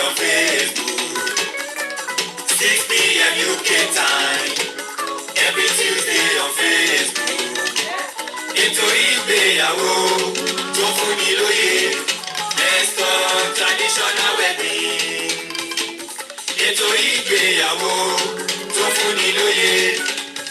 on Facebook, 6 p.m. UK time. Every Tuesday on Facebook. Eto Igbeyawo, tó fún ni lóye. Let's talk traditional wedding. Eto Igbeyawo, tó fún ni lóye.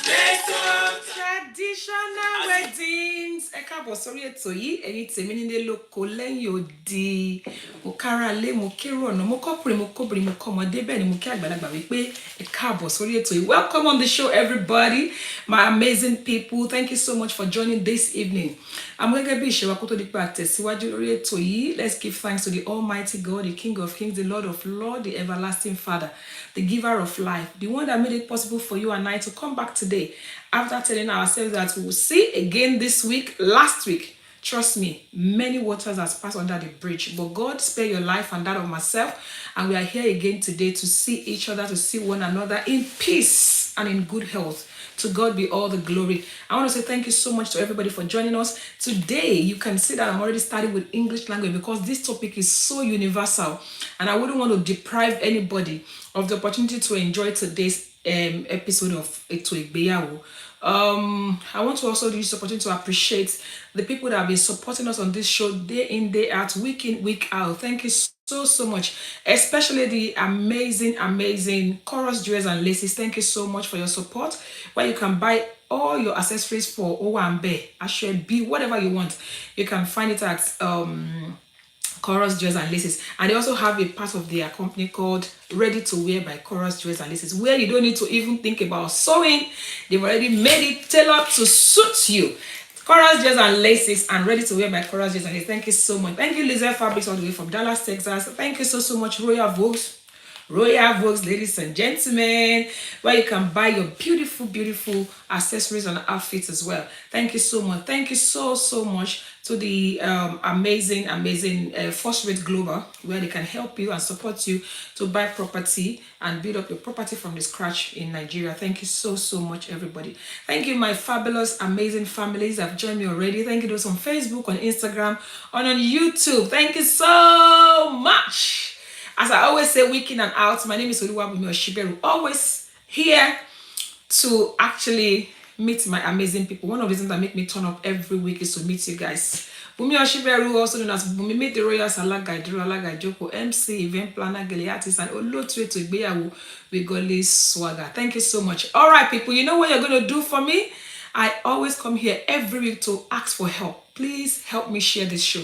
Let's talk traditional weddings. Ẹ káàbọ̀ sórí ètò yìí, ẹ̀yin tèmi nílé lóko lẹ́yìn odi. Mo kára lé, mo kérò ọ̀nà, mo kọ́kùnrin, mo kóbìnrin, mo kọ́mọdé, bẹ́ẹ̀ ni mo kí àgbàlagbà wípé ẹ káàbọ̀ sórí ètò yìí. Welcome on the show, everybody, my amazing people. Thank you so much for joining this evening. I'm gẹ́gẹ́ bí ìṣe wa kó tó di pé a tẹ̀síwájú lórí ètò yìí. Let's give thanks to the Almighty God, the King of Kings, the Lord of Lords, the everlasting Father, the giver of life, the one that made it possible for you and I to come back today after telling ourselves that we will see again this week. Last week, trust me, many waters has passed under the bridge, but God spared your life and that of myself, and we are here again today to see each other, to see one another in peace and in good health. To God be all the glory. I want to say thank you so much to everybody for joining us. Today, you can see that I'm already starting with English language because this topic is so universal, and I wouldn't want to deprive anybody of the opportunity to enjoy today's episode of Eto Igbeyawo. I want to also use this opportunity to appreciate the people that have been supporting us on this show day in, day out, week in, week out. Thank you so much, especially the amazing Chorus Jewels and Laces. Thank you so much for your support, where you can buy all your accessories for Owambe, Ashwebi, whatever you want. You can find it at Chorus Jewels and Laces, and they also have a part of their company called Ready to Wear by Chorus Jewels and Laces, where you don't need to even think about sewing. They've already made it tailored to suit you. Chorus Jewels and Laces and Ready to Wear by Chorus Jewels and Laces. Thank you so much. Thank you, Lizette Fabrics, all the way from Dallas, Texas. Thank you so much, Royal Vogues, ladies and gentlemen, where you can buy your beautiful accessories and outfits as well. Thank you so much. Thank you so much to the amazing First Rate Global, where they can help you and support you to buy property and build up your property from the scratch in Nigeria. Thank you so much, everybody. Thank you, my fabulous, amazing families that have joined me already. Thank you those on Facebook, on Instagram, and on YouTube. Thank you so much. As I always say, week in and out, my name is Oluwabumi Oshiberu. Always here to actually meet my amazing people. One of the things that make me turn up every week is to meet you guys. Bumi Oshiberu, also known as Bumi, meet the Royals, Alaga Iduro, Alaga Joko, MC, event planner, Gele artist, and Olotu Eto Igbeyawo with Goli Swagger. Thank you so much. All right, people, you know what you're going to do for me? I always come here every week to ask for help. Please help me share this show.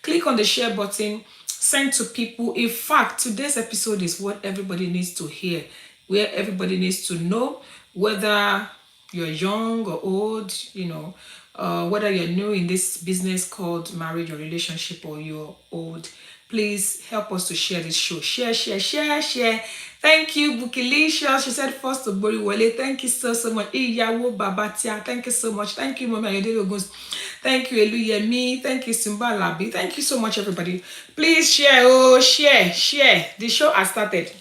Click on the share button. Send to people. In fact, today's episode is what everybody needs to hear, where everybody needs to know, whether you're young or old, whether you're new in this business called marriage or relationship, or you're old. Please help us to share this show. Share. Thank you, Bukilicious. She said first to Bori Wale. Thank you so much. Iyawo Babatia. Thank you so much. Thank you, Mama Ayodele. Thank you, Eluyemi. Thank you, Simba Labi. Thank you so much, everybody. Please share. Share. The show has started.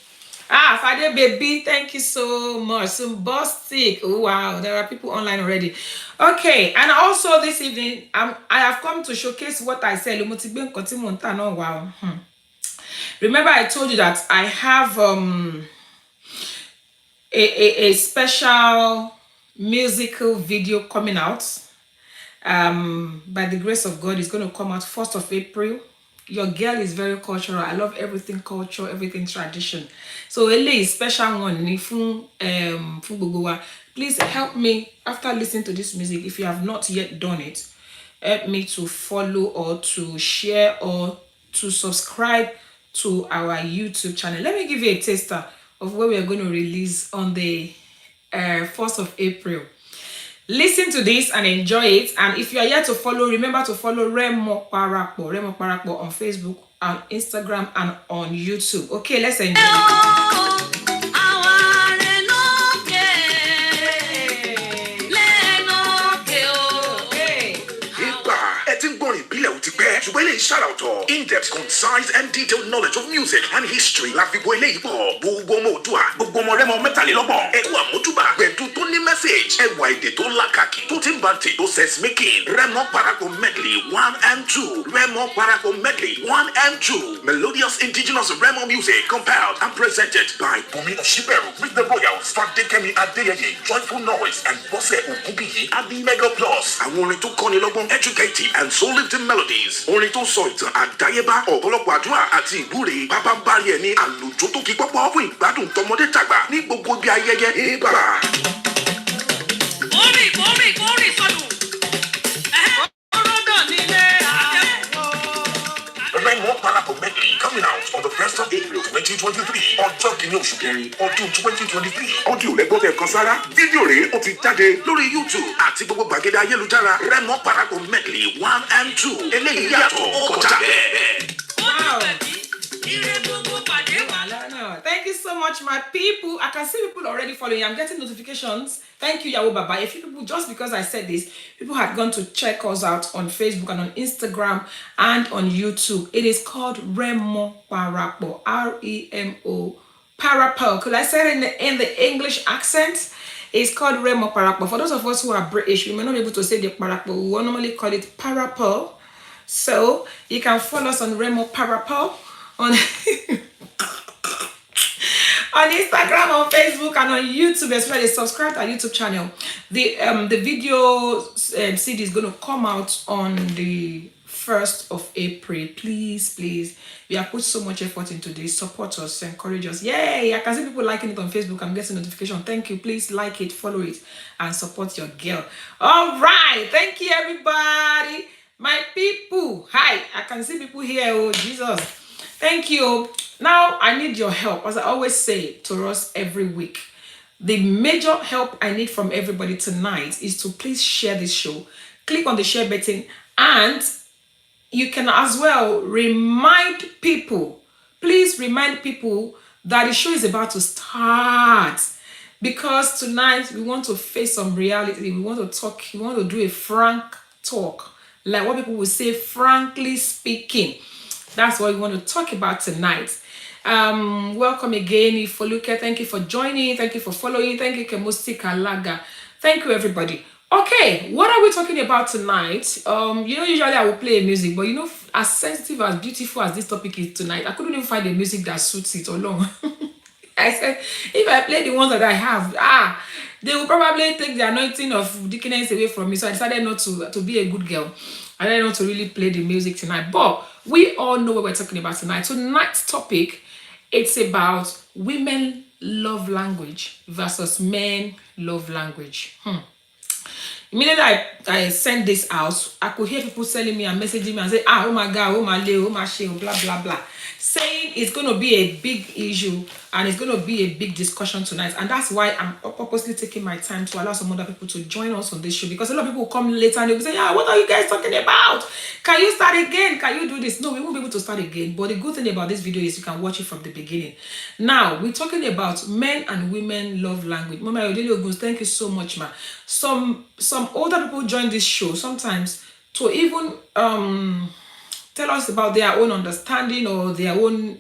Fade Baby, thank you so much. Bostick. Oh, wow, there are people online already. Okay, and also this evening, I have come to showcase what I said. Wow. Remember, I told you that I have a special musical video coming out. By the grace of God, it's going to come out 1st of April. Your girl is very cultural. I love everything culture, everything tradition. So a special one. Please help me after listening to this music. If you have not yet done it, help me to follow or to share or to subscribe to our YouTube channel. Let me give you a taster of what we are going to release on the 1st of April. Listen to this and enjoy it. And if you are yet to follow, remember to follow Remo Parapbo on Facebook, on Instagram, and on YouTube. Okay, let's enjoy it. ṣùgbọ́n eléyìí ṣàrà ọ̀tọ̀. In-depth, concise and detailed knowledge of music and history la fi bo eléyìí pọ̀. Gbogbo ọmọ Oòduà, gbogbo ọmọ Rẹ́mọ mẹ́tàlélọ́gbọ̀n. Ẹ̀kú àmójúbà gbẹ̀du tó ní message. Ẹwà èdè tó lákàkì tó ti ń bá ti tó sense making. Rẹ́mọ Parapọ̀ medley 1 and 2. Rẹ́mọ Parapọ̀ medley 1 and 2. Melodious indigenous Rẹ́mọ music compiled and presented by Bùnmi Òṣìbẹ̀rù with the Royals, Fadékẹ́mi Adéyẹyẹ, Joyful Noise and Bọ́sẹ̀ Ògúnbíyì at the Mega Plus. Àwọn orin tó kọ́ni lọ́gbọ́n, educative and soul-lifting melodies. Orin tó sọ ìtàn àdáyébá, ọ̀pọ̀lọpọ̀ àdúrà àti ìwúre. Bàbá bari ẹ̀ ní àlùjọ tó kí pọ́pọ́ fún ìgbádùn tọmọdé tàgbà ní gbogbo bí ayẹyẹ. Ìbà. Kórì sọnù. Ọlọ́dọ̀ nílé Rẹ́mọ Parapọ̀ medley coming out on the 1st of April 2023. Ọjọ́ kìíní oṣù kẹrin ọdún 2023. Ọdún lẹ́gbọ́tẹ̀ kan sára. Fídíò rẹ̀ ó ti jáde lórí YouTube àti gbogbo gbàgede ayélujára. Rẹ́mọ Parapọ̀ medley 1 and 2. Eléyìí yàtọ̀ ó kọjá bẹ́ẹ̀. Wow. Thank you so much, my people. I can see people already following. I'm getting notifications. Thank you, Yahoo Baba. A few people, just because I said this, people had gone to check us out on Facebook and on Instagram and on YouTube. It is called Rẹ́mọ Parapọ̀, R-E-M-O, Parapọ̀. Could I say it in the English accent? It's called Rẹ́mọ Parapọ̀. For those of us who are British, we may not be able to say the Parapọ̀. We will normally call it Parapọ̀. So you can follow us on Rẹ́mọ Parapọ̀ on on Instagram, on Facebook, and on YouTube, especially subscribe to our YouTube channel. The video CD is going to come out on the 1st of April. Please, we have put so much effort into this. Support us, encourage us. Yay! I can see people liking it on Facebook. I'm getting notification. Thank you. Please like it, follow it, and support your girl. All right. Thank you, everybody. My people. Hi. I can see people here. Oh, Jesus. Thank you. Now, I need your help. As I always say to us every week, the major help I need from everybody tonight is to please share this show. Click on the share button, and you can as well remind people. Please remind people that the show is about to start, because tonight we want to face some reality. We want to talk. We want to do a frank talk, like what people will say, frankly speaking. That's what we want to talk about tonight. Welcome again, Ifoluke. Thank you for joining. Thank you for following. Thank you, Kemusti Kalaga. Thank you, everybody. Okay, what are we talking about tonight? Usually I will play music, but as sensitive, as beautiful as this topic is tonight, I couldn't even find a music that suits it alone. I said, if I play the ones that I have, they will probably take the anointing of deaconess away from me. So I decided not to be a good girl. I decided not to really play the music tonight. But we all know what we're talking about tonight. Tonight's topic, it's about women love language versus men love language. Immediately I sent this out, I could hear people telling me and messaging me and say, oh my God, oh my leo, oh my shame, blah, blah, blah. Saying it's going to be a big issue and it's going to be a big discussion tonight. And that's why I'm purposely taking my time to allow some other people to join us on this show. Because a lot of people will come later and they'll say, what are you guys talking about? Can you start again? Can you do this? No, we won't be able to start again. But the good thing about this video is you can watch it from the beginning. Now, we're talking about men and women love language. Mama Yodeli Ogun, thank you so much, ma. Some older people join this show sometimes to even tell us about their own understanding or their own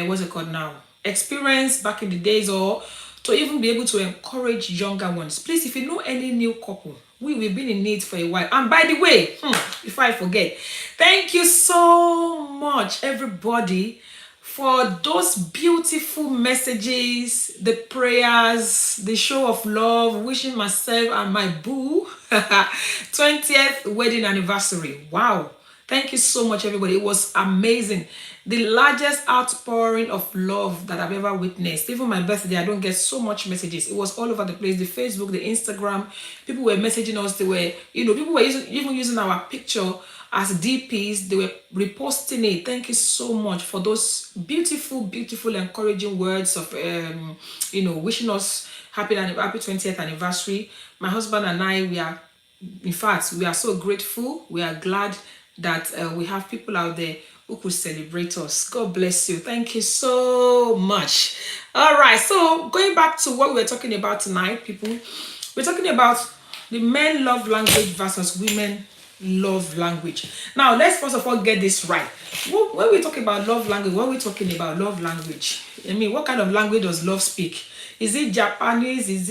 what's it called now, experience back in the days, or to even be able to encourage younger ones. Please, if you know any new couple, we've been in need for a while. And by the way, before I forget, thank you so much, everybody, for those beautiful messages, the prayers, the show of love, wishing myself and my boo 20th wedding anniversary. Wow. Thank you so much, everybody. It was amazing. The largest outpouring of love that I've ever witnessed. Even my birthday, I don't get so much messages. It was all over the place. The Facebook, the Instagram. People were messaging us. They were, people were even using our picture as DPs. They were reposting it. Thank you so much for those beautiful, beautiful, encouraging words of, wishing us happy 20th anniversary. My husband and I, we are so grateful. We are glad that we have people out there who could celebrate us. God bless you. Thank you so much. All right, so going back to what we're talking about tonight, people, we're talking about the men love language versus women love language. Now, let's first of all get this right. When we talk about love language, what are we talking about love language? I mean, what kind of language does love speak? Is it Japanese? Is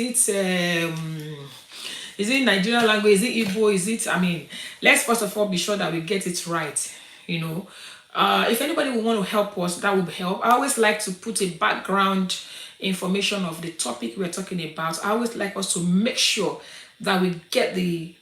it Nigerian language? Is it Igbo? Is it, I mean, let's first of all be sure that we get it right, you know. If anybody would want to help us, that would help. I always like to put a background information of the topic we're talking about. I always like us to make sure that we get we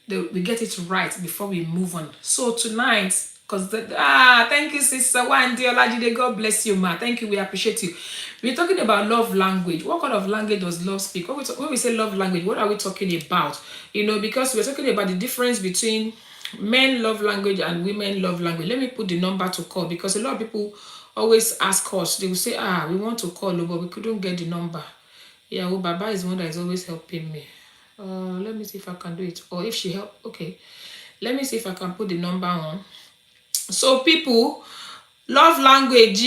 get it right before we move on. So tonight, because thank you, Sister Wandi Olajide, God bless you, ma. Thank you, we appreciate you. We're talking about love language. What kind of language does love speak? When we say love language, what are we talking about? You know, because we're talking about the difference between men love language and women love language. Let me put the number to call, because a lot of people always ask us. They will say, we want to call, but we couldn't get the number. Yeah, well, Baba is one that is always helping me. Let me see if I can do it, or if she help. Okay, let me see if I can put the number on. So people, love language,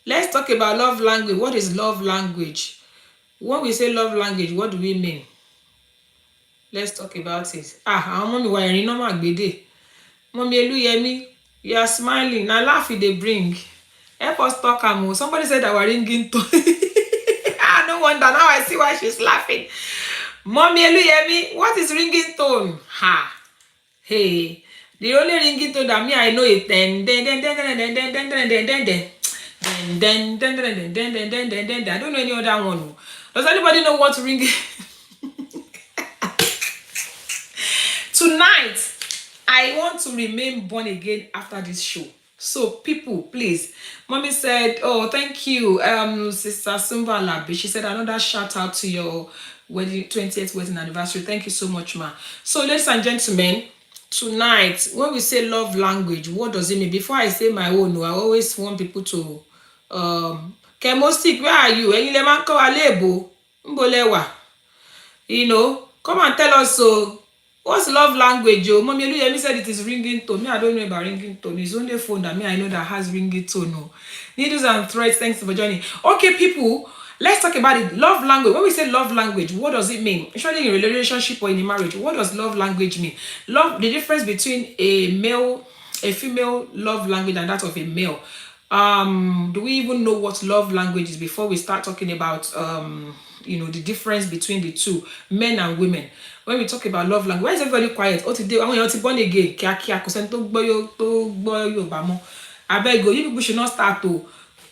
let's talk about love language. What is love language? When we say love language, what do we mean? Let's talk about it. Àwọn ọmọ mi wà ẹ̀rín náà máa gbédè. Mommy Eluyemi, you are smiling. Now laugh they bring. Help us talk am. Somebody said that we're ringing tone. No wonder, now I see why she's laughing. Mommy Eluyemi, what is ringing tone? Hey, the only ringing tone that me I know is then. I don't know any other one. Does anybody know what ringing? Tonight, I want to remain born again after this show. So people, please. Mommy said, oh, thank you, Sister Sumba Labi. She said another shout out to your wedding 20th wedding anniversary. Thank you so much, ma. So ladies and gentlemen, tonight, when we say love language, what does it mean? Before I say my own, I always want people to Chemostic, where are you? You know, come and tell us so. What's love language, Joe? Mommy Eluyemi said it is ringing tone. Me, I don't know about ringing tone. It's only a phone that I know that has ringing tone. No. Needles and threads, thanks for joining. Okay, people, let's talk about it. Love language. When we say love language, what does it mean? Especially in a relationship or in a marriage, what does love language mean? Love, the difference between a female love language and that of a male. Do we even know what love language is before we start talking about you know, the difference between the two, men and women? When we talk about love language, why is everybody quiet? Oh, today, I want you to born again. I beg you, people should not start to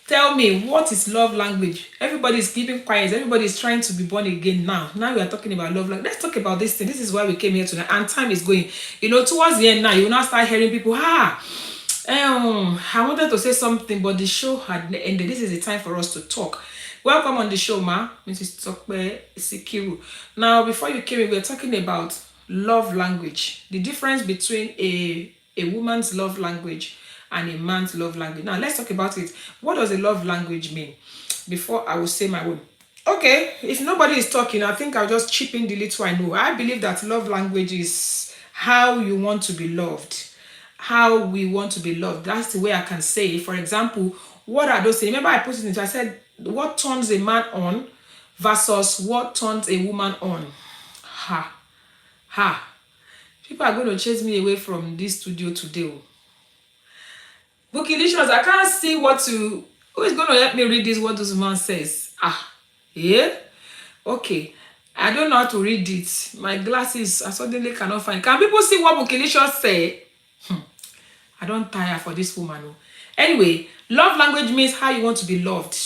tell me what is love language. Everybody is keeping quiet. Everybody is trying to be born again now. Now we are talking about love language. Let's talk about this thing. This is why we came here tonight. And time is going. You know, towards the end now, you will now start hearing people, I wanted to say something, but the show had ended. This is the time for us to talk. Welcome on the show, ma. Mrs. Tokpe Sikiru. Now, before you came in, we were talking about love language. The difference between a woman's love language and a man's love language. Now, let's talk about it. What does a love language mean? Before I will say my own. Okay, if nobody is talking, I think I'll just chip in the little I know. I believe that love language is how you want to be loved. How we want to be loved. That's the way I can say it. For example, what are those things? Remember I put it into, I said, what turns a man on versus what turns a woman on. People are going to chase me away from this studio today. Bookilicious, I can't see who is going to help me read this, what this man says. Yeah? Okay. I don't know how to read it. My glasses, I suddenly cannot find. Can people see what Bookilicious say? I don't tire for this woman. Anyway, love language means how you want to be loved.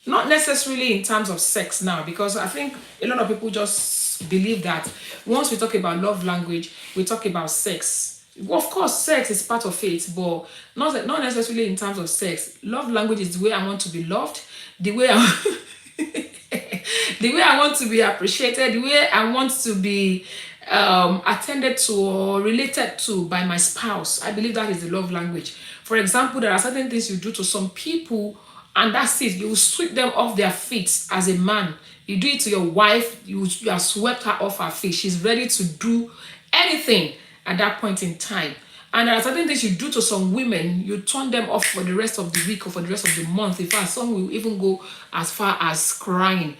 Not necessarily in terms of sex now, because I think a lot of people just believe that once we talk about love language, we talk about sex. Well, of course, sex is part of it, but not necessarily in terms of sex. Love language is the way I want to be loved, the way the way I want to be appreciated, the way I want to be attended to or related to by my spouse. I believe that is the love language. For example, there are certain things you do to some people, and that's it. You will sweep them off their feet as a man. You do it to your wife, you have swept her off her feet. She's ready to do anything at that point in time. And there are certain things you do to some women, you turn them off for the rest of the week or for the rest of the month. In fact, some will even go as far as crying.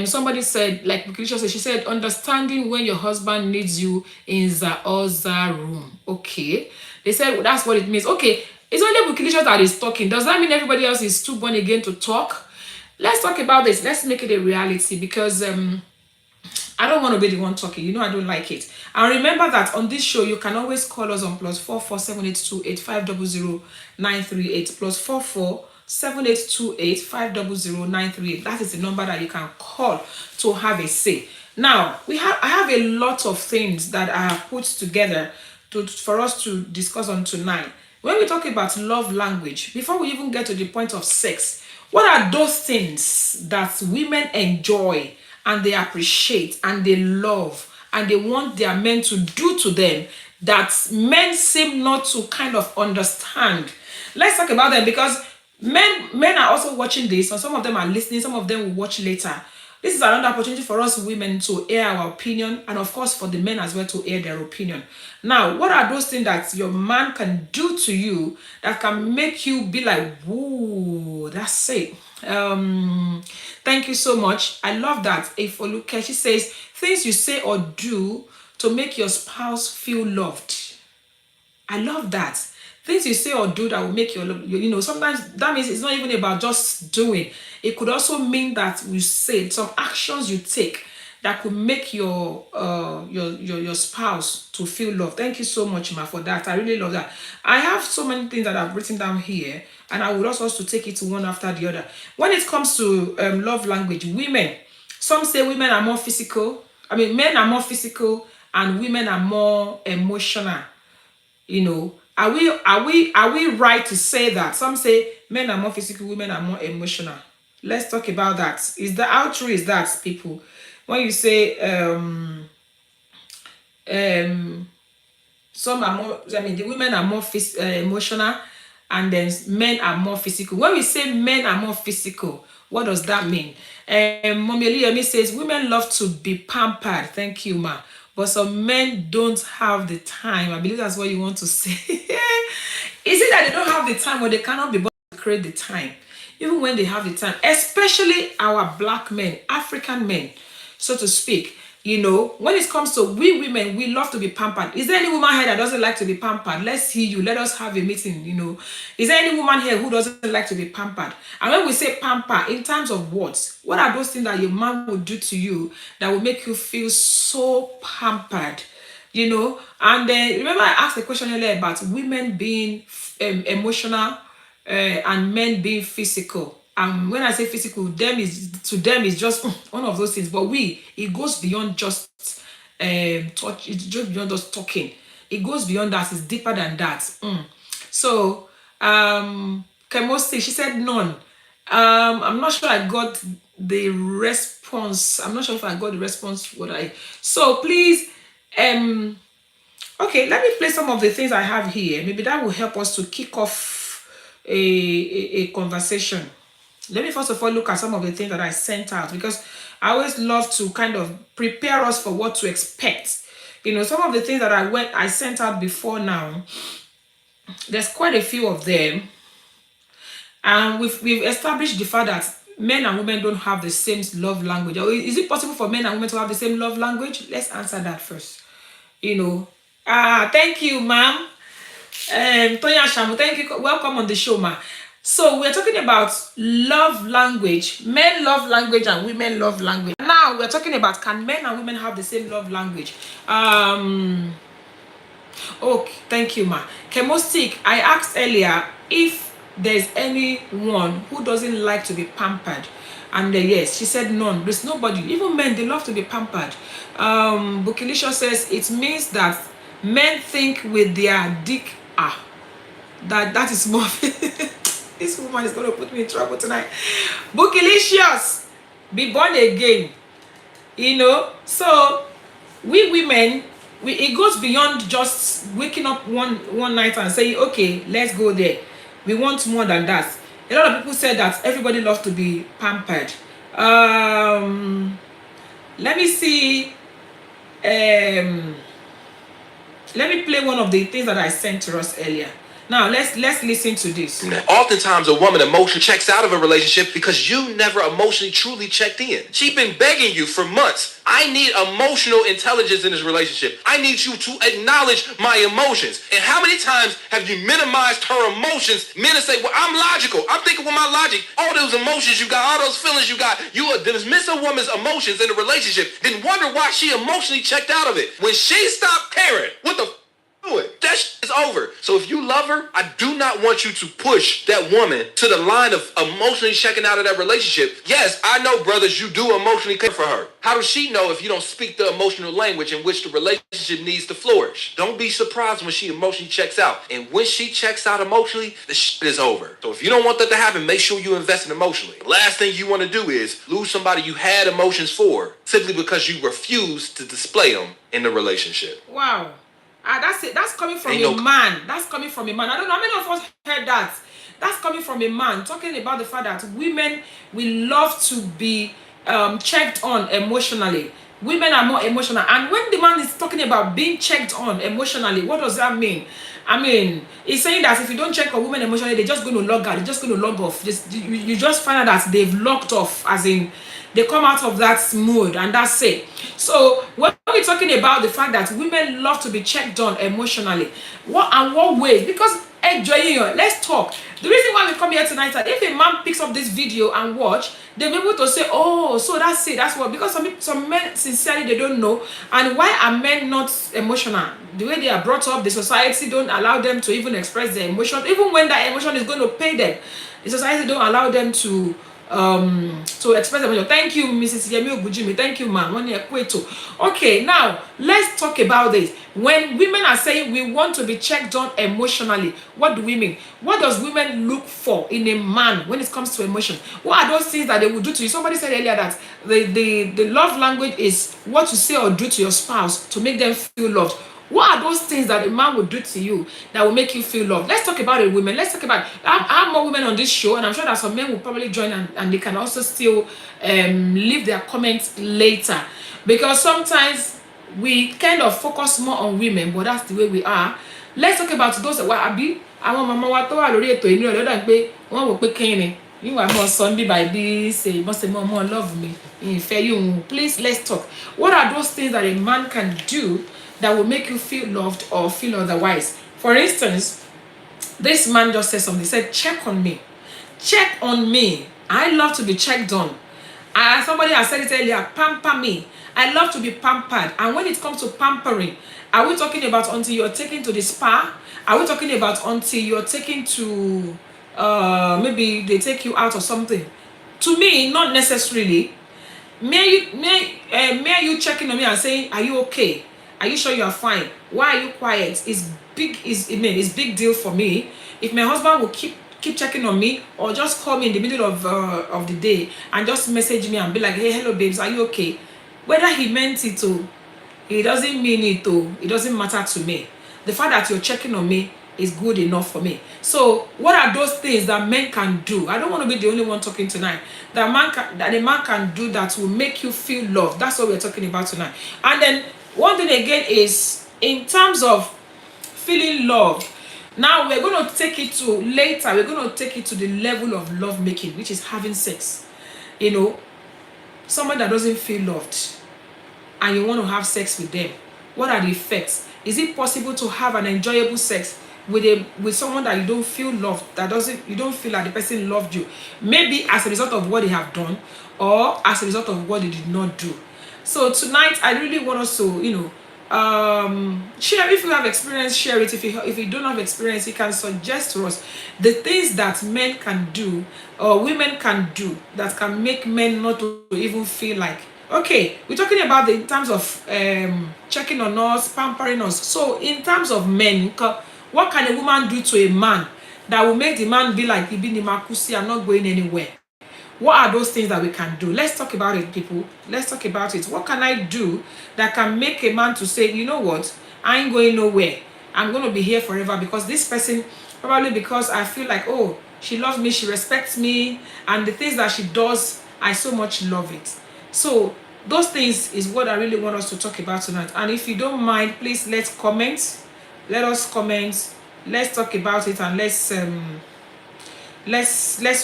Somebody said, like Bukilisha said, she said, understanding when your husband needs you in the other room. Okay. They said, well, that's what it means. Okay. It's only Bukilisha that is talking. Does that mean everybody else is too born again to talk? Let's talk about this. Let's make it a reality, because I don't want to be the one talking. You know I don't like it. And remember that on this show, you can always call us on +447828500938 +447828500938. That is the number that you can call to have a say. Now, I have a lot of things that I have put together for us to discuss on tonight. When we talk about love language, before we even get to the point of sex, what are those things that women enjoy and they appreciate and they love and they want their men to do to them that men seem not to kind of understand? Let's talk about them, because men are also watching this, and some of them are listening, some of them will watch later. This is another opportunity for us women to air our opinion, and of course for the men as well to air their opinion. Now, what are those things that your man can do to you that can make you be like, whoa, that's it. Thank you so much. I love that. Ifoluke, she says, things you say or do to make your spouse feel loved. I love that. Things you say or do that will make sometimes that means it's not even about just doing. It could also mean that you say some actions you take that could make your spouse to feel loved. Thank you so much, Ma, for that. I really love that. I have so many things that I've written down here, and I would also to take it one after the other. When it comes to love language, some say women are more physical. I mean, men are more physical and women are more emotional. Are we right to say that? Some say men are more physical, women are more emotional. Let's talk about that. How true is that, people? When you say some are more, the women are more emotional, and then men are more physical. When we say men are more physical, what does that mean? Mommy Eliyomi says women love to be pampered. Thank you, Ma. But some men don't have the time. I believe that's what you want to say. Is it that they don't have the time, or they cannot be able to create the time? Even when they have the time, especially our black men, African men, so to speak. When it comes to we women, we love to be pampered. Is there any woman here that doesn't like to be pampered? Let's hear you. Let us have a meeting, Is there any woman here who doesn't like to be pampered? And when we say pamper, in terms of what are those things that your man would do to you that will make you feel so pampered? And then remember I asked the question earlier about women being emotional and men being physical. When I say physical, to them is just one of those things. But it goes beyond just touch. It's just beyond just talking. It goes beyond that. It's deeper than that. So, Kemosi, she said none. I'm not sure I got the response. I'm not sure if I got the response. So please, okay, let me play some of the things I have here. Maybe that will help us to kick off a conversation. Let me first of all look at some of the things that I sent out, because I always love to kind of prepare us for what to expect. Some of the things that I sent out before now, there's quite a few of them. And we've established the fact that men and women don't have the same love language. Or is it possible for men and women to have the same love language? Let's answer that first. Thank you, ma'am. Tonya Shamu, thank you. Welcome on the show, ma. So we're talking about love language. Men love language and women love language. Now we're talking about, can men and women have the same love language? Okay, thank you, ma. Chemostic, I asked earlier if there's anyone who doesn't like to be pampered. And yes, she said none. There's nobody. Even men, they love to be pampered. Bukilisha says it means that men think with their dick. That is more. This woman is going to put me in trouble tonight. Bookilicious, be born again. So we women, it goes beyond just waking up one night and saying, okay, let's go there. We want more than that. A lot of people say that everybody loves to be pampered. Let me see. Let me play one of the things that I sent to us earlier. Now let's listen to this. Oftentimes, a woman emotionally checks out of a relationship because you never emotionally truly checked in. She's been begging you for months. I need emotional intelligence in this relationship. I need you to acknowledge my emotions. And how many times have you minimized her emotions? Men say, well, I'm logical. I'm thinking with my logic. All those emotions you got, all those feelings you got, you dismiss a woman's emotions in a relationship, then wonder why she emotionally checked out of it. When she stopped caring, what the that shit is over. So if you love her, I do not want you to push that woman to the line of emotionally checking out of that relationship. Yes, I know, brothers, you do emotionally care for her. How does she know if you don't speak the emotional language in which the relationship needs to flourish? Don't be surprised when she emotionally checks out. And when she checks out emotionally, the shit is over. So if you don't want that to happen, make sure you invest in emotionally. Last thing you want to do is lose somebody you had emotions for simply because you refuse to display them in the relationship. Wow. That's it. That's coming from a man. That's coming from a man. I don't know how many of us heard that. That's coming from a man talking about the fact that women will love to be checked on emotionally. Women are more emotional. And when the man is talking about being checked on emotionally, what does that mean? I mean, he's saying that if you don't check on women emotionally, they're just going to log out. They're just going to log off. You just find out that they've locked off, as in they come out of that mood, and that's it. So when we're talking about the fact that women love to be checked on emotionally, what ways? Because let's talk. The reason why we come here tonight is that if a man picks up this video and watch, they'll be able to say, oh, so that's it, that's what. Because some men sincerely, they don't know. And why are men not emotional? The way they are brought up, the society don't allow them to even express their emotion. Even when that emotion is going to pay them, the society don't allow them to express emotion. Thank you, Mrs. Yemi Ogujimi. Thank you, ma'am. Okay, now let's talk about this. When women are saying we want to be checked on emotionally, what do we mean? What does women look for in a man when it comes to emotion? What are those things that they will do to you? Somebody said earlier that the love language is what you say or do to your spouse to make them feel loved. What are those things that a man will do to you that will make you feel loved? Let's talk about it, women. Let's talk about I have more women on this show, and I'm sure that some men will probably join and they can also still leave their comments later. Because sometimes we kind of focus more on women, but that's the way we are. Let's talk about those that were abi. Àwọn mama wa tó wà lórí ètò ìní ọ̀dọ́dà pé wọ́n wò pé kíni. You are more son by this, say must say more love me. Please, let's talk. What are those things that a man can do that will make you feel loved or feel otherwise? For instance, this man just said something. He said, check on me. Check on me. I love to be checked on. Somebody has said it earlier, pamper me. I love to be pampered. And when it comes to pampering, are we talking about until you're taken to the spa? Are we talking about until you're taken to, maybe they take you out or something? To me, not necessarily. May you checking on me and saying, are you okay? Are you sure you are fine? Why are you quiet? It's big deal for me. If my husband will keep checking on me or just call me in the middle of the day and just message me and be like, hey, hello babes, are you okay? Whether he meant it or it doesn't mean it or it doesn't matter to me. The fact that you're checking on me is good enough for me. So what are those things that men can do? I don't want to be the only one talking tonight. That a man can do that will make you feel loved. That's what we're talking about tonight. And then one thing again is in terms of feeling loved. Now we're going to take it to later. We're going to take it to the level of love making, which is having sex. You know, someone that doesn't feel loved and you want to have sex with them. What are the effects? Is it possible to have an enjoyable sex with someone that you don't feel loved, you don't feel like the person loved you? Maybe as a result of what they have done or as a result of what they did not do. So tonight, I really want us to, share. If you have experience, share it. If you don't have experience, you can suggest to us the things that men can do or women can do that can make men not to even feel like, okay, we're talking about in terms of checking on us, pampering us. So in terms of men, what can a woman do to a man that will make the man be like, I'm not going anywhere? What are those things that we can do? Let's talk about it, people. Let's talk about it. What can I do that can make a man to say, you know what, I ain't going nowhere. I'm going to be here forever because this person, probably because I feel like, oh, she loves me, she respects me, and the things that she does, I so much love it. So those things is what I really want us to talk about tonight. And if you don't mind, please let's comment. let us comment, let's talk about it, and let's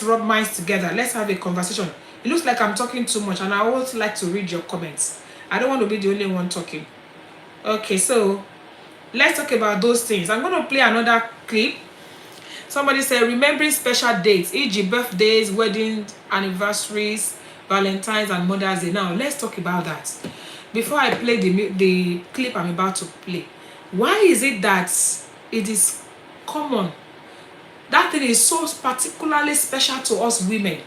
rub minds together. Let's have a conversation. It looks like I'm talking too much, and I would like to read your comments. I don't want to be the only one talking. Okay, so let's talk about those things. I'm going to play another clip. Somebody said remembering special dates, e.g. birthdays, weddings, anniversaries, Valentine's, and Mother's Day. Now let's talk about that. Before I play the clip I'm about to play, why is it that it is common? That thing is so particularly special to us women.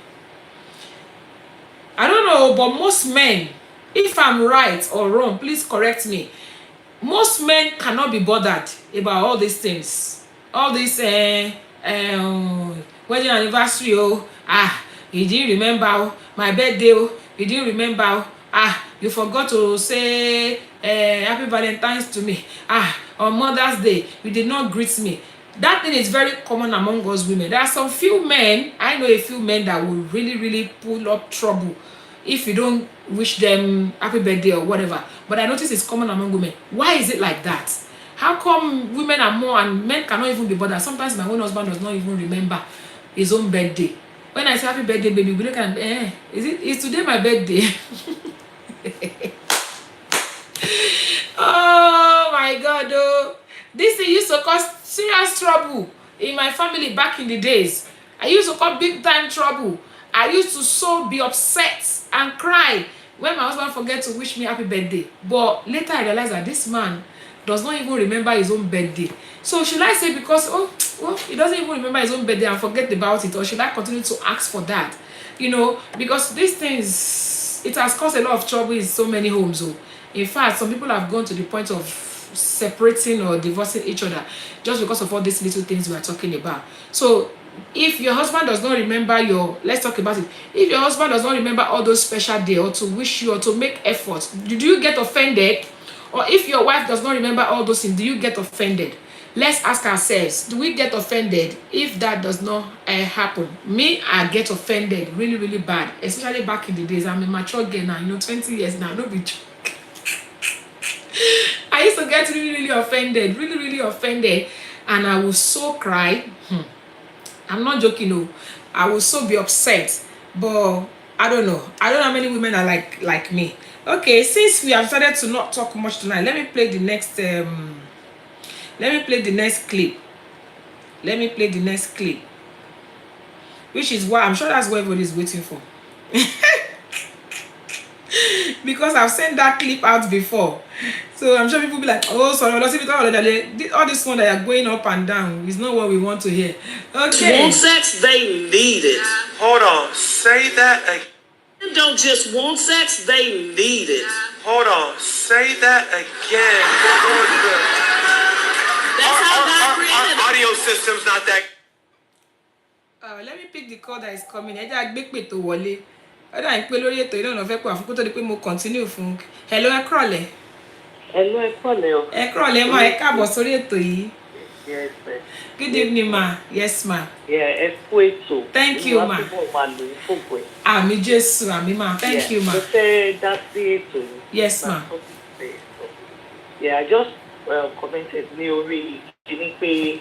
I don't know, but most men, if I'm right or wrong, please correct me. Most men cannot be bothered about all these things. All this wedding anniversary, you didn't remember my birthday, you didn't remember, you forgot to say happy Valentine's to me, on Mother's Day, you did not greet me. That thing is very common among us women. There are some few men, I know a few men that will really pull up trouble if you don't wish them happy birthday or whatever. But I notice it's common among women. Why is it like that? How come women are more and men cannot even be bothered? Sometimes my own husband does not even remember his own birthday. When I say happy birthday, baby, we look at is today my birthday? Oh my God, oh. This thing used to cause serious trouble in my family back in the days. I used to cause big time trouble. I used to so be upset and cry when my husband forget to wish me happy birthday. But later I realized that this man does not even remember his own birthday. So should I say because he doesn't even remember his own birthday and forget about it, or should I continue to ask for that? You know, because these things, it has caused a lot of trouble in so many homes. Oh. In fact, some people have gone to the point of separating or divorcing each other just because of all these little things we are talking about. So if your husband does not remember let's talk about it. If your husband does not remember all those special days or to wish you or to make efforts, do you get offended? Or if your wife does not remember all those things, do you get offended? Let's ask ourselves, do we get offended if that does not happen? Me, I get offended really bad, especially back in the days. I'm a mature girl now, 20 years now, no be joke. I used to get really offended, really offended, and I would so cry. I'm not joking, no. I will so be upset, but I don't know how many women are like me. Okay, since we have started to not talk much tonight, let me play the next clip, which is what I'm sure that's what everybody is waiting for. Because I've sent that clip out before, so I'm sure people will be like, oh, sorry, all this one that are going up and down is not what we want to hear. Okay. Want sex, they need it. Hold on. Say that again. They don't just want sex, they need it. Hold on. Say that again. That's how God created Our audio system's not that. Let me pick the call that is coming. Ẹ jẹ́ agbépè tó wọlé. Ó dà ń pé lórí ètò ìdáná fẹ́ pé àfikún tó di pé mo continue fún. Hello, ẹ kúrọ̀lẹ́. Hello, ẹ kúrọ̀lẹ́ o. Ẹ kúrọ̀lẹ́ ma, ẹ káàbọ̀ sórí ètò yìí. Yes, sir. Good evening, ma. Yes, ma. Yeah, ẹ kú ètò. Thank you, ma. Àmì Jésù, àmì ma. Thank you, ma. Mo fẹ́ dá sí ètò yìí. Yes, ma. Yeah, I just commented ní orí ìkíní pé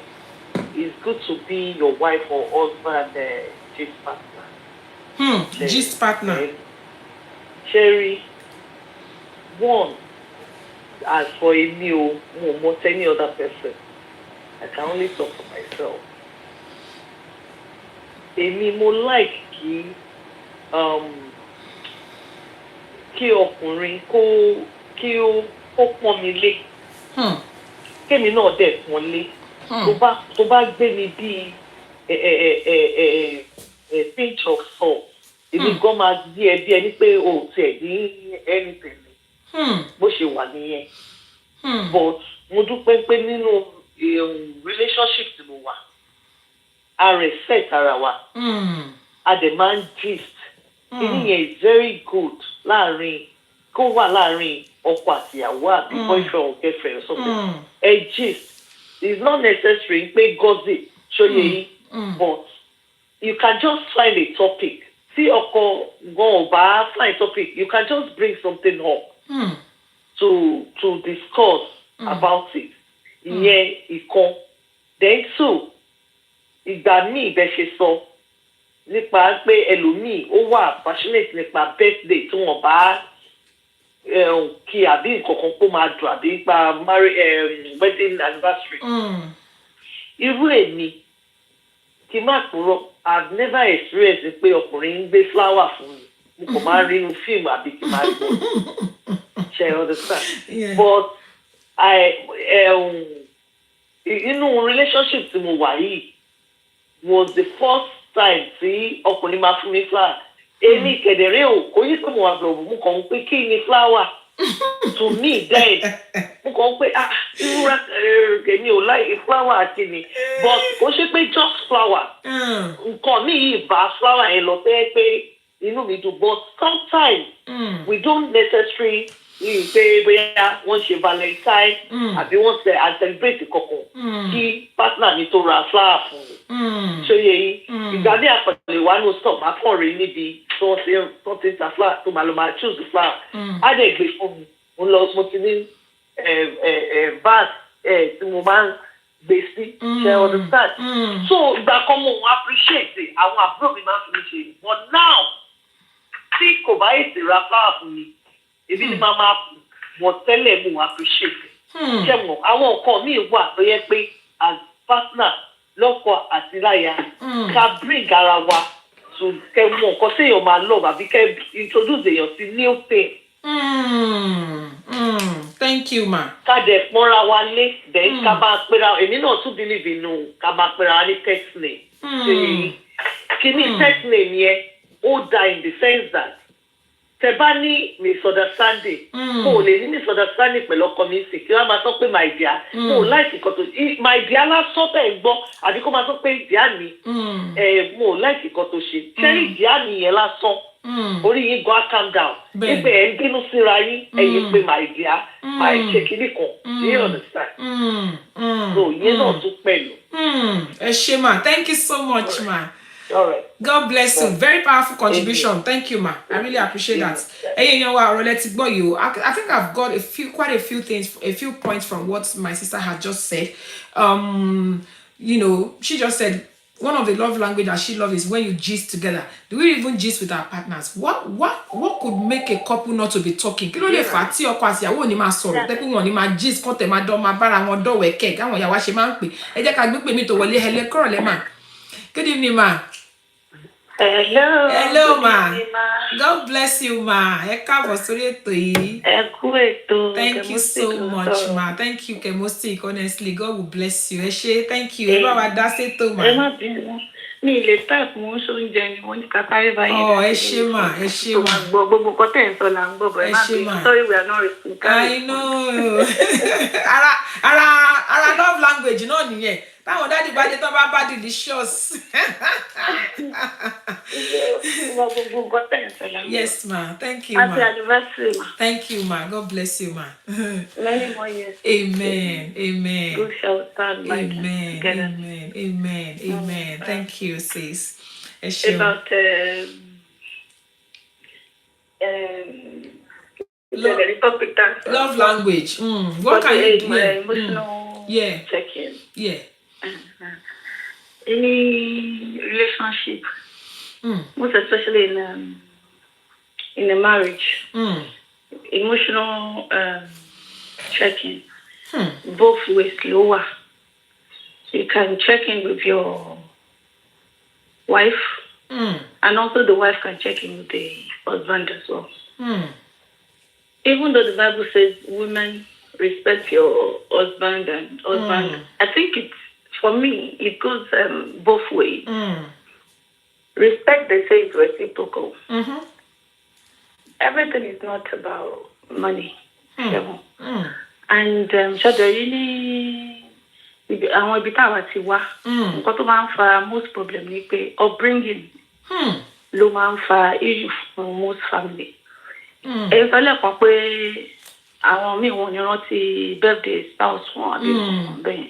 it's good to be your wife or husband gist partner. Gist partner. Sherry, one, as for a meal, more any other person, I can only talk for myself. Èmi mo like kí ọkùnrin kí ó pọ́n mi lé. Kémi náà dẹ̀ pọ́n lé. Tó bá gbé mi bí a pinch of salt. Èmi gan máa gbé ẹ bí ẹni pé o tiẹ̀ ní anything bó ṣe wà nìyẹn. But mo dúpẹ́ pé nínú relationship tí mo wà, a respect ara wa. A dẹ̀ máa ń gist. Kíní yẹn is very good kó wà láàrin ọkọ àtìyàwó àbí boyfriend or girlfriend or something. A gist is not necessary pé gossip ṣóyè yìí, but you can just find a topic. See ọkọ gan ò bá find topic, you can just bring something up to discuss about it. ìyẹn ìkan. Then two, ìgbà míì bẹ́ ṣe sọ nípa pé ẹlòmíì ó wà passionate nípa birthday tí wọ́n bá kí àbí nǹkan kan kó máa dùn àbí nípa wedding anniversary. Irú èmi kí n má kúrò, I've never experienced pé ọkùnrin ń gbé flower fún mi. Mo kò máa rí inú fíìmù àbí kí n máa gbọ́. Ṣé ẹ understand? Yeah. But inú relationship tí mo wà yìí was the first time tí ọkùnrin máa fún mi flower. Èmi kẹ̀dẹ̀rẹ́ ò kò yí pé mo wà gbọ̀gbọ̀ mo kàn ń pé kí ni flower to me then mo kàn ń pé irúra èmi ò like flower àti ni but kò ṣe pé just flower nǹkan mi yìí bá flower yẹn lọ tẹ́ pé inú mi dùn but sometimes we don't necessarily pé bóyá wọ́n ṣe valentine àbí wọ́n ṣe celebrate kankan kí partner mi tó ra flower fún mi ṣé yẹ yín ìgbà ní àpẹẹrẹ wà ní stop máa kàn rí níbi tí wọ́n ti ń ta flower tó máa lọ máa choose the flower á dẹ̀ gbé fún mi mo ti ní bag tí mo máa ń gbé sí ṣe understand so ìgbà kan mo appreciate àwọn àbúrò mi máa ń fi mi ṣe but now tí kò bá yìí ti ra flower fún mi ebi ni máa mọ̀ tẹ́lẹ̀ mo appreciate ṣe mọ̀ àwọn nǹkan míì wà tó yẹ pé as partner lọ́kọ àti láya ká bring ara wa to kẹ́ mọ̀ nǹkan tí èèyàn máa love àbí kẹ́ introduce èèyàn sí new thing. Thank you ma. ká dẹ̀ pọ́nra wa lé then ká máa pera èmi náà tún believe inú ká máa pera wa ní text name. kí ni text name yẹn ó da in the sense that tẹ bá ní misunderstanding kò lè ní misunderstanding pẹ̀lú ọkọ mi sí kí wọ́n máa sọ pé my dear kò láìsí nǹkan tó my dear lásán tẹ̀ ń gbọ́ àbí kó máa sọ pé dear mi mo láìsí nǹkan tó ṣe kẹ́rì dear mi yẹn lásán orí yín gan calm down nígbà ẹ̀ ń bínú síra yín ẹ̀yin pé my dear my ṣe kìíní kan you understand so yẹn náà tún pẹ̀lú. Ẹ ṣé ma, thank you so much ma. All right. God bless you. Very powerful contribution. Thank you, ma. I really appreciate that. Hey, you know what? Let's go. I think I've got quite a few things, a few points from what my sister had just said. You know, she just said one of the love language that she loves is when you gist together. Do we even gist with our partners? What could make a couple not to be talking? Kí ló lè fà tí ọkọ àti ìyàwó ní máa sọ̀rọ̀ tẹ́ pé wọ́n ní máa gist kọ́ tẹ̀ máa dán máa bára wọn dọ̀wẹ́ kẹ̀ káwọn ìyàwó ṣe máa ń pè. Ẹ jẹ́ ká gbé pè mí tó wọlé ẹlẹ́kọ̀rọ̀ lẹ́mà. Good evening, ma. Hello, ma. God bless you, ma. Ẹ káàbọ̀ sórí ètò yìí. Ẹ kú ètò. Thank you so much, ma. Thank you, Kemostic. Honestly, God will bless you. Ẹ ṣé, thank you. Ẹ bá wa dá sétò, ma. Ẹ má bínú. Mi lè type mo oúnjẹ ni mo ní kàtàrí báyìí. Ẹ ṣé, ma. Ẹ ṣé, ma. Gbogbo nǹkan tẹ̀ ń sọ là ń gbọ́ bọ̀. Ẹ má bínú. Sorry, we are not responding. I know. Ara love language náà nìyẹn. Táwọn dáàdì bá dé tán bá delicious. Yes, ma. Thank you, ma. Happy anniversary, ma. Thank you, ma. God bless you, ma. Many more years. Amen. Amen. Good shall stand by Amen. together. Amen. Amen. Amen. Thank you, sis. Ẹ ṣeun. About love language. What can you do? Emotional Yeah. check-in. Yeah. Any relationship, most especially in a marriage, emotional check-in, both ways lower. You can check in with your wife, and also the wife can check in with the husband as well. Even though the Bible says women respect your husband and husband, I think it's, for me, it goes both ways. Respect, they say, is reciprocal. Everything is not about money. And really, àwọn ibi táwa ti wá nǹkan tó máa ń fa most problem ni pé upbringing ló máa ń fa issue for most family. Èyí sọ lẹ́ẹ̀kan pé àwọn míì wọn ò ní rántí birthday spouse wọn àbí nǹkan bẹ́ẹ̀.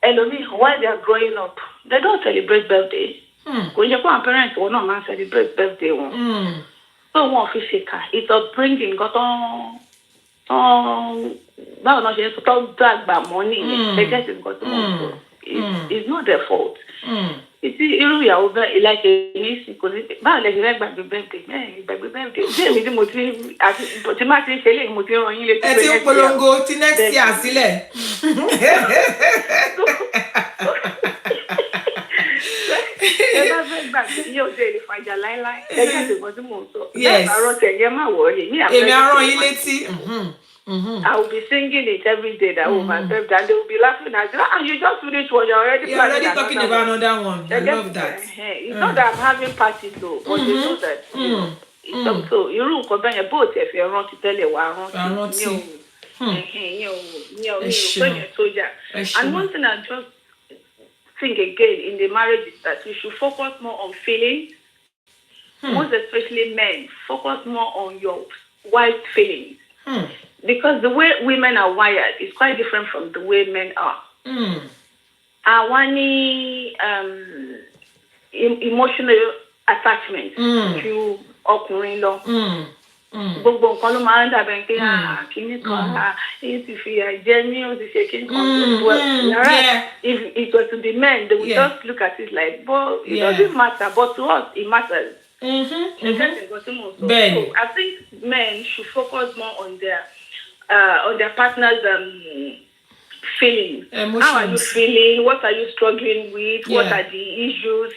Ẹlòmíì, while they are growing up, they don't celebrate birthday. Kò ń jẹ́ pé àwọn parents wọn náà máa ń celebrate birthday wọn. So wọn ò fi ṣèkà, it's upbringing nǹkan báwo náà ṣe tó dàgbà mọ́ nìyẹn ẹgẹ́ ti nǹkan tó mọ̀ sọ it's not their fault. Ìtí irú ìyàwó bẹ́ẹ̀ ìlàjẹ ní sí kò ní báwo lẹ ṣe fẹ́ gbàgbé bẹ́ẹ̀dẹ̀ gbàgbé bẹ́ẹ̀dẹ̀ bí èmi tí mo ti àti tí má ti ṣe léyìn mo ti ràn yín létí. ẹ ti ń polongo ti next year sílẹ̀. ẹ bá fẹ́ gbàgbé yóò dé lè fàjà láéláé ẹgbẹ́ ìgbọ̀n tí mò ń sọ. bẹ́ẹ̀ bá rọ̀ tẹ̀ yẹn má wọlé. èmi á rán yín létí. I will be singing it every day that will myself and they will be laughing at you just finished one, you're already talking about another one. I love that. It's not that I'm having parties though, but you know that so irú nǹkan bẹ́ẹ̀ yẹn bó tiẹ̀ fi rántí tẹ́lẹ̀ wá rántí and one thing I just think again in the marriage is that we should focus more on feelings, most especially men, focus more on your wife's feelings. Because the way women are wired is quite different from the way men are. Awani emotional attachment to ọkùnrin lọ. Gbogbo nǹkan ló máa ń dàbẹ̀ pé kíní kan èyí ti fi àìjẹ́ ní ó ti ṣe kíní kan. If it was to be men, they would just look at it like, but it doesn't matter. But to us, it matters. So I think men should focus more on their partner's feelings. Emotions. How are you feeling? What are you struggling with? What are the issues?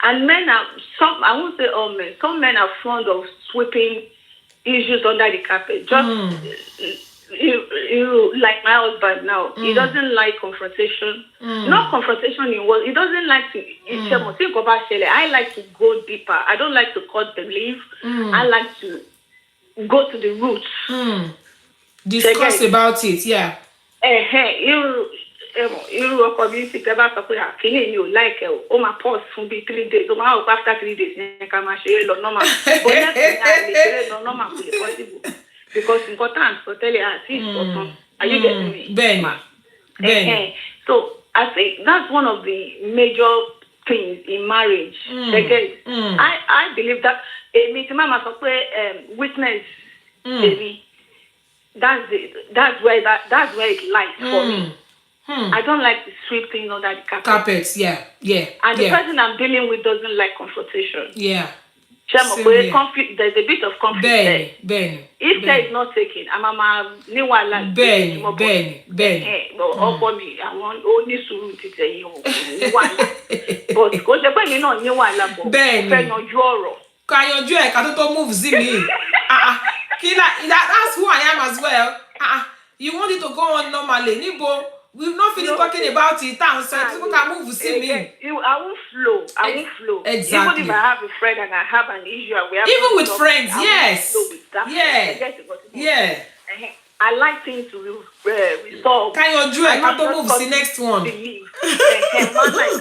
And men are I won't say all men. Some men are fond of sweeping issues under the carpet. Just you like my husband now. He doesn't like confrontation. Not confrontation in words. He doesn't like to. I like to go deeper. I don't like to cut the leaf. I like to go to the roots. Discuss about it, yeah. Irú ọkọ mi sì tẹ́ bá sọ pé àkíní mi ò láìkẹ́ ó máa pause fún bíi 3 days ó máa wò after 3 days ní ká máa ṣeré lọ normal but next thing I lè ṣeré lọ normal kò lè possible because nǹkan tá à ń sọ tẹ́lẹ̀ àti ìsọ̀tàn are you getting me? Bẹ́ẹ̀ni. So I think that's one of the major things in marriage. Again, I believe that èmi tí màmá sọ pé witness èmi that's where it lies for me. I don't like to sweep things under the carpet. Carpets, yeah. And the person I'm dealing with doesn't like confrontation. Yeah. There's a bit of conflict there. If care is not taken, I'm niwala. Ben. Ọkọ mi àwọn onísùúrù ti tẹ̀yìn o niwala. But kò ṣe pé mi náà niwala bọ̀. Fẹ́ yanjú ọ̀rọ̀. Ká yanjú ẹ̀ ká tó move sí mi. That's who I am as well. You want it to go on normally. Nibo, we've not finished talking about it. So people can move see me. I won't flow. Exactly. Even if I have a friend and I have an issue and we have even with friends, yes. I like things to resolve. Can you do it? Can to move the next one? I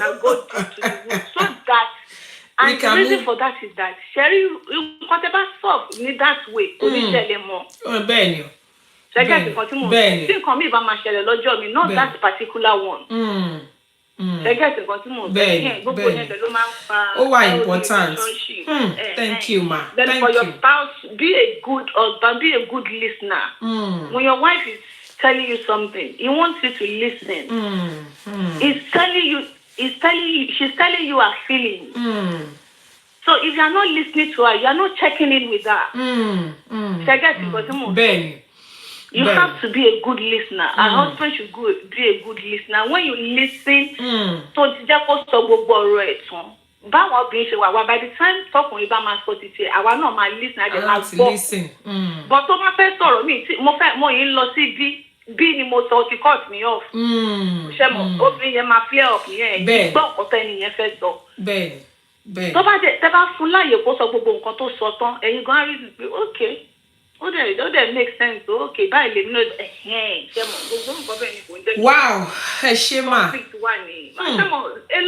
can go to the root so that. And the reason for that is that Sherry, whatever solve in that way, more. Ben. Not that particular one. Why important? Thank you, ma. Then Thank for you. your spouse, be a good husband, be a good listener. When your wife is telling you something, he wants you to listen. She's telling you her feelings. So if you're not listening to her, you're not checking in with her. You have to be a good listener. A husband should be a good listener. When you listen, so by the time talking about my spotty, I will not my listener. I have to listen. But so my first sorrow, more in law see bí ni mo sọ ti cut me off. Ṣé mo obìnrin yẹn máa flare up yẹn gbọ́ ọ̀tọ̀ ẹnìyẹn fẹ́ sọ. Bẹ́ẹ̀. Tó bá tẹ́ bá fún láàyè kó sọ gbogbo nǹkan tó sọ tán ẹ̀yin gan rí pé okay ó dẹ̀ make sense okay báyìí lè nínú ṣé mo gbogbo nǹkan bẹ́ẹ̀ ni kò ń jẹ́ kí. Wow ẹ ṣe mà. Conflict wà ní. Ṣé mo a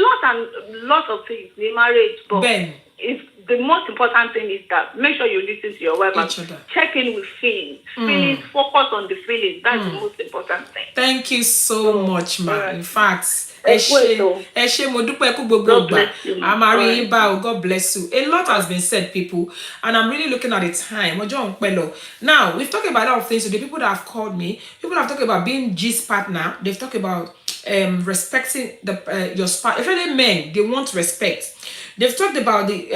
lot of things ní marriage but the most important thing is that make sure you listen to your wife and check in with feelings. Focus on the feelings. That's the most important thing. Thank you so much, ma. In fact, ẹ kú ètò. ṣé mo dúpẹ́ kú gbogbo God ìgbà. bless you. Amari Alright. Iba, God bless you. A lot has been said, people, and I'm really looking at the time. Now, we've talked about a lot of things today. People that have called me, people have talked about being G's partner. They've talked about respecting your spouse. Especially men, they want respect. They've talked about the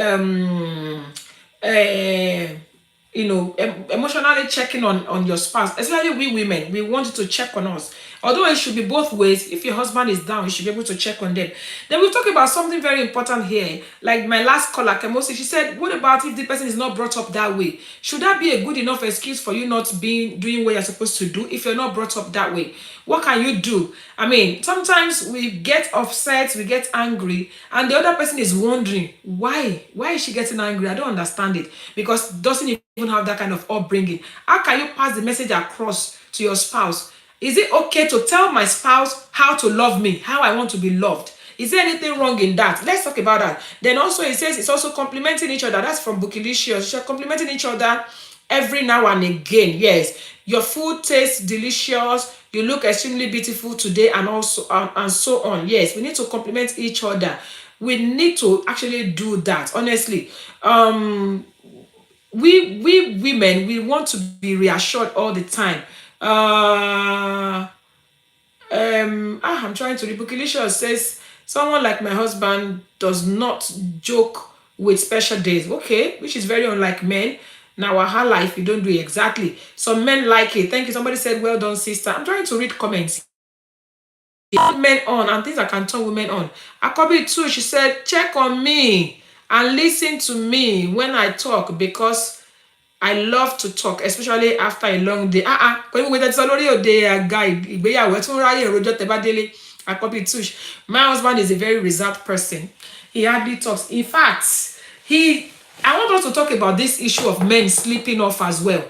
emotionally checking on your spouse. Especially we women, we want you to check on us. Although it should be both ways. If your husband is down, you should be able to check on them. Then we'll talk about something very important here. Like my last caller, Kemosi, she said, what about if the person is not brought up that way? Should that be a good enough excuse for you not doing what you're supposed to do if you're not brought up that way? What can you do? I mean, sometimes we get upset, we get angry, and the other person is wondering, why? Why is she getting angry? I don't understand it. Because doesn't even have that kind of upbringing. How can you pass the message across to your spouse? Is it okay to tell my spouse how to love me, how I want to be loved? Is there anything wrong in that? Let's talk about that. Then also it says it's also complimenting each other. That's from Bookilicious. You're complimenting each other every now and again. Yes, your food tastes delicious. You look extremely beautiful today, and also and so on. Yes, we need to compliment each other. We need to actually do that. Honestly, we women, we want to be reassured all the time. I'm trying to read. Bookilicious says someone like my husband does not joke with special days. Okay, which is very unlike men. Now our life, you don't do it exactly. Some men like it. Thank you. Somebody said, well done, sister. I'm trying to read comments. Men on and things that can turn women on. Akobi too, she said, check on me and listen to me when I talk, because I love to talk, especially after a long day. My husband is a very reserved person. He hardly talks. In fact, I want us to talk about this issue of men sleeping off as well.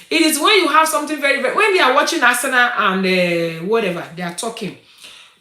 It is when you have something very, very, when they are watching Arsenal and whatever, they are talking,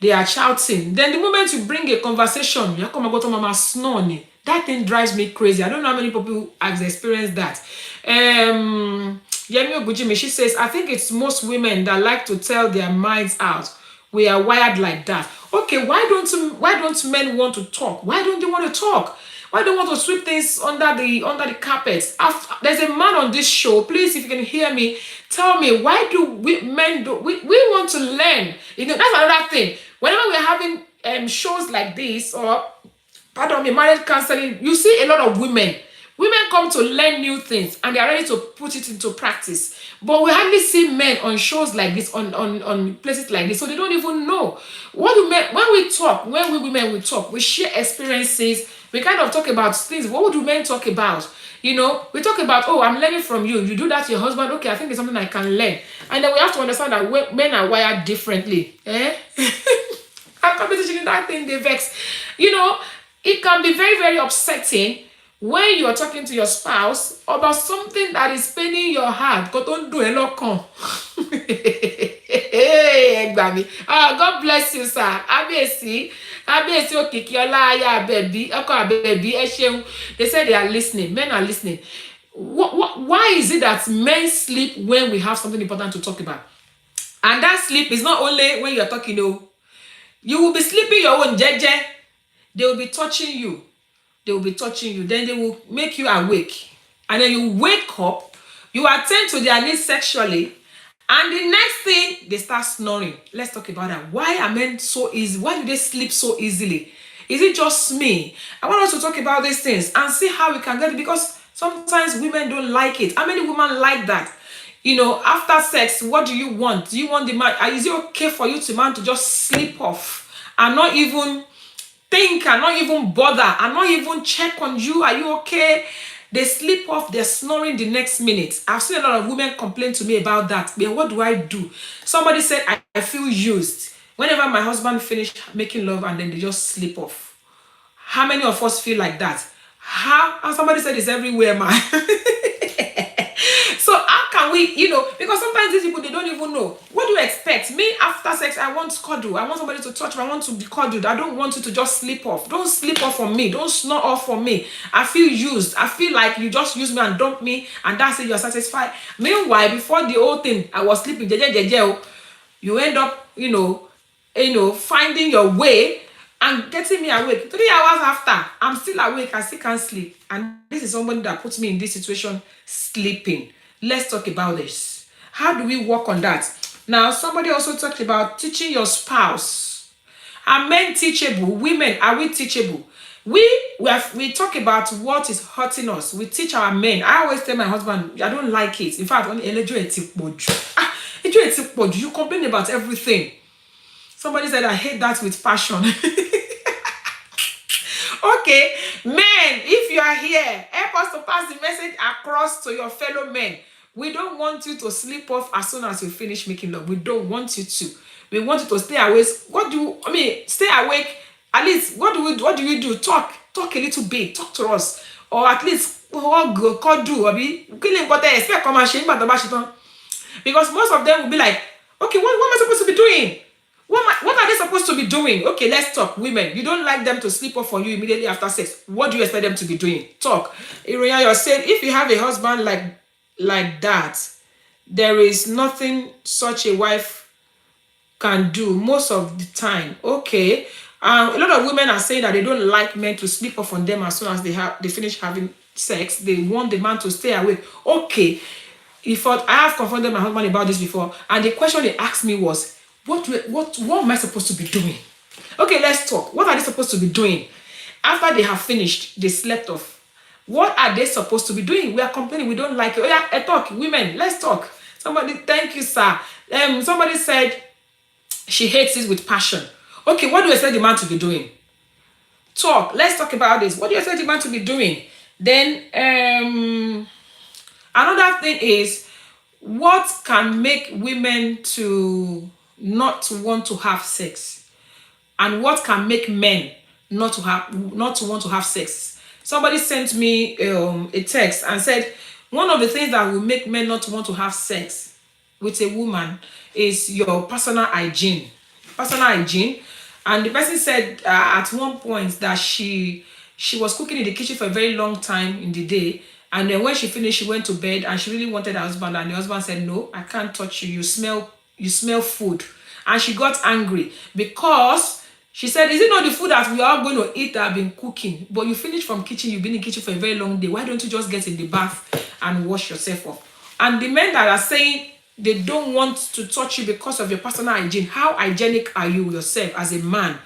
they are shouting. Then the moment you bring a conversation, you come about mama snoring. That thing drives me crazy. I don't know how many people have experienced that. Yemi Ogujimi, she says, I think it's most women that like to tell their minds out. We are wired like that. Okay, why don't men want to talk? Why don't they want to talk? Why don't they want to sweep things under the carpet? There's a man on this show. Please, if you can hear me, tell me, why do we want to learn? That's another thing. Whenever we're having shows like this, or pardon me, marriage counseling, you see a lot of women. Women come to learn new things and they are ready to put it into practice. But we hardly see men on shows like this, on places like this, so they don't even know. What do men, when we women we talk, we share experiences, we kind of talk about things. What do men talk about? We talk about, oh, I'm learning from you. You do that to your husband. Okay, I think it's something I can learn. And then we have to understand that men are wired differently. Competition in that thing, they vex. It can be very, very upsetting when you are talking to your spouse about something that is paining your heart. God bless you, sir. Abesi Okikiola, baby. They say they are listening. Men are listening. Why is it that men sleep when we have something important to talk about? And that sleep is not only when you're talking, you will be sleeping your own jeje. They will be touching you. Then they will make you awake. And then you wake up, you attend to their needs sexually, and the next thing, they start snoring. Let's talk about that. Why are men so easy? Why do they sleep so easily? Is it just me? I want us to talk about these things and see how we can get it, because sometimes women don't like it. How many women like that? After sex, what do you want? Do you want the man? Is it okay for you to just sleep off and not even think, and not even bother, and not even check on you? Are you okay? They sleep off, they're snoring the next minute. I've seen a lot of women complain to me about that. But what do I do? Somebody said, I feel used whenever my husband finished making love and then they just sleep off. How many of us feel like that? And somebody said it's everywhere, man. So how can we, because sometimes these people, they don't even know. What do you expect? Me, after sex, I want cuddle. I want somebody to touch me. I want to be cuddled. I don't want you to just sleep off. Don't sleep off on me. Don't snore off for me. I feel used. I feel like you just use me and dump me, and that's it, you're satisfied. Meanwhile, before the whole thing, I was sleeping. You end up, finding your way and getting me awake. 3 hours after, I'm still awake, I still can't sleep. And this is somebody that puts me in this situation, sleeping. Let's talk about this. How do we work on that? Now, somebody also talked about teaching your spouse. Are men teachable? Women, are we teachable? We talk about what is hurting us. We teach our men. I always tell my husband, I don't like it. In fact, you complain about everything. Somebody said, I hate that with passion. Okay, men, if you are here, help us to pass the message across to your fellow men. We don't want you to sleep off as soon as you finish making love. We don't want you to. We want you to stay awake. Stay awake. At least, what do we do? Talk a little bit. Talk to us. Or at least, because most of them will be like, okay, what am I supposed to be doing? What are they supposed to be doing? Okay, let's talk. Women, you don't like them to sleep off on you immediately after sex. What do you expect them to be doing? Talk. Iroya, you're saying if you have a husband like that, there is nothing such a wife can do most of the time. Okay. A lot of women are saying that they don't like men to sleep off on them as soon as they finish having sex. They want the man to stay awake. Okay. I have confronted my husband about this before, and the question they asked me was, what am I supposed to be doing? Okay, let's talk. What are they supposed to be doing? After they have finished, they slept off. What are they supposed to be doing? We are complaining, we don't like it. Oh yeah, talk, women, let's talk. Somebody, thank you, sir. Somebody said she hates it with passion. Okay, what do you expect the man to be doing? Talk. Let's talk about this. What do you expect the man to be doing? Then another thing is, what can make women to not want to have sex, and what can make men not to want to have sex? Somebody sent me a text and said one of the things that will make men not want to have sex with a woman is your personal hygiene. And the person said at one point that she was cooking in the kitchen for a very long time in the day, and then when she finished, she went to bed and she really wanted her husband, and the husband said, no, I can't touch you, you smell food. And she got angry because she said, is it not the food that we are going to eat that I've been cooking? But you finished from kitchen, you've been in kitchen for a very long day. Why don't you just get in the bath and wash yourself off? And the men that are saying they don't want to touch you because of your personal hygiene, how hygienic are you yourself as a man?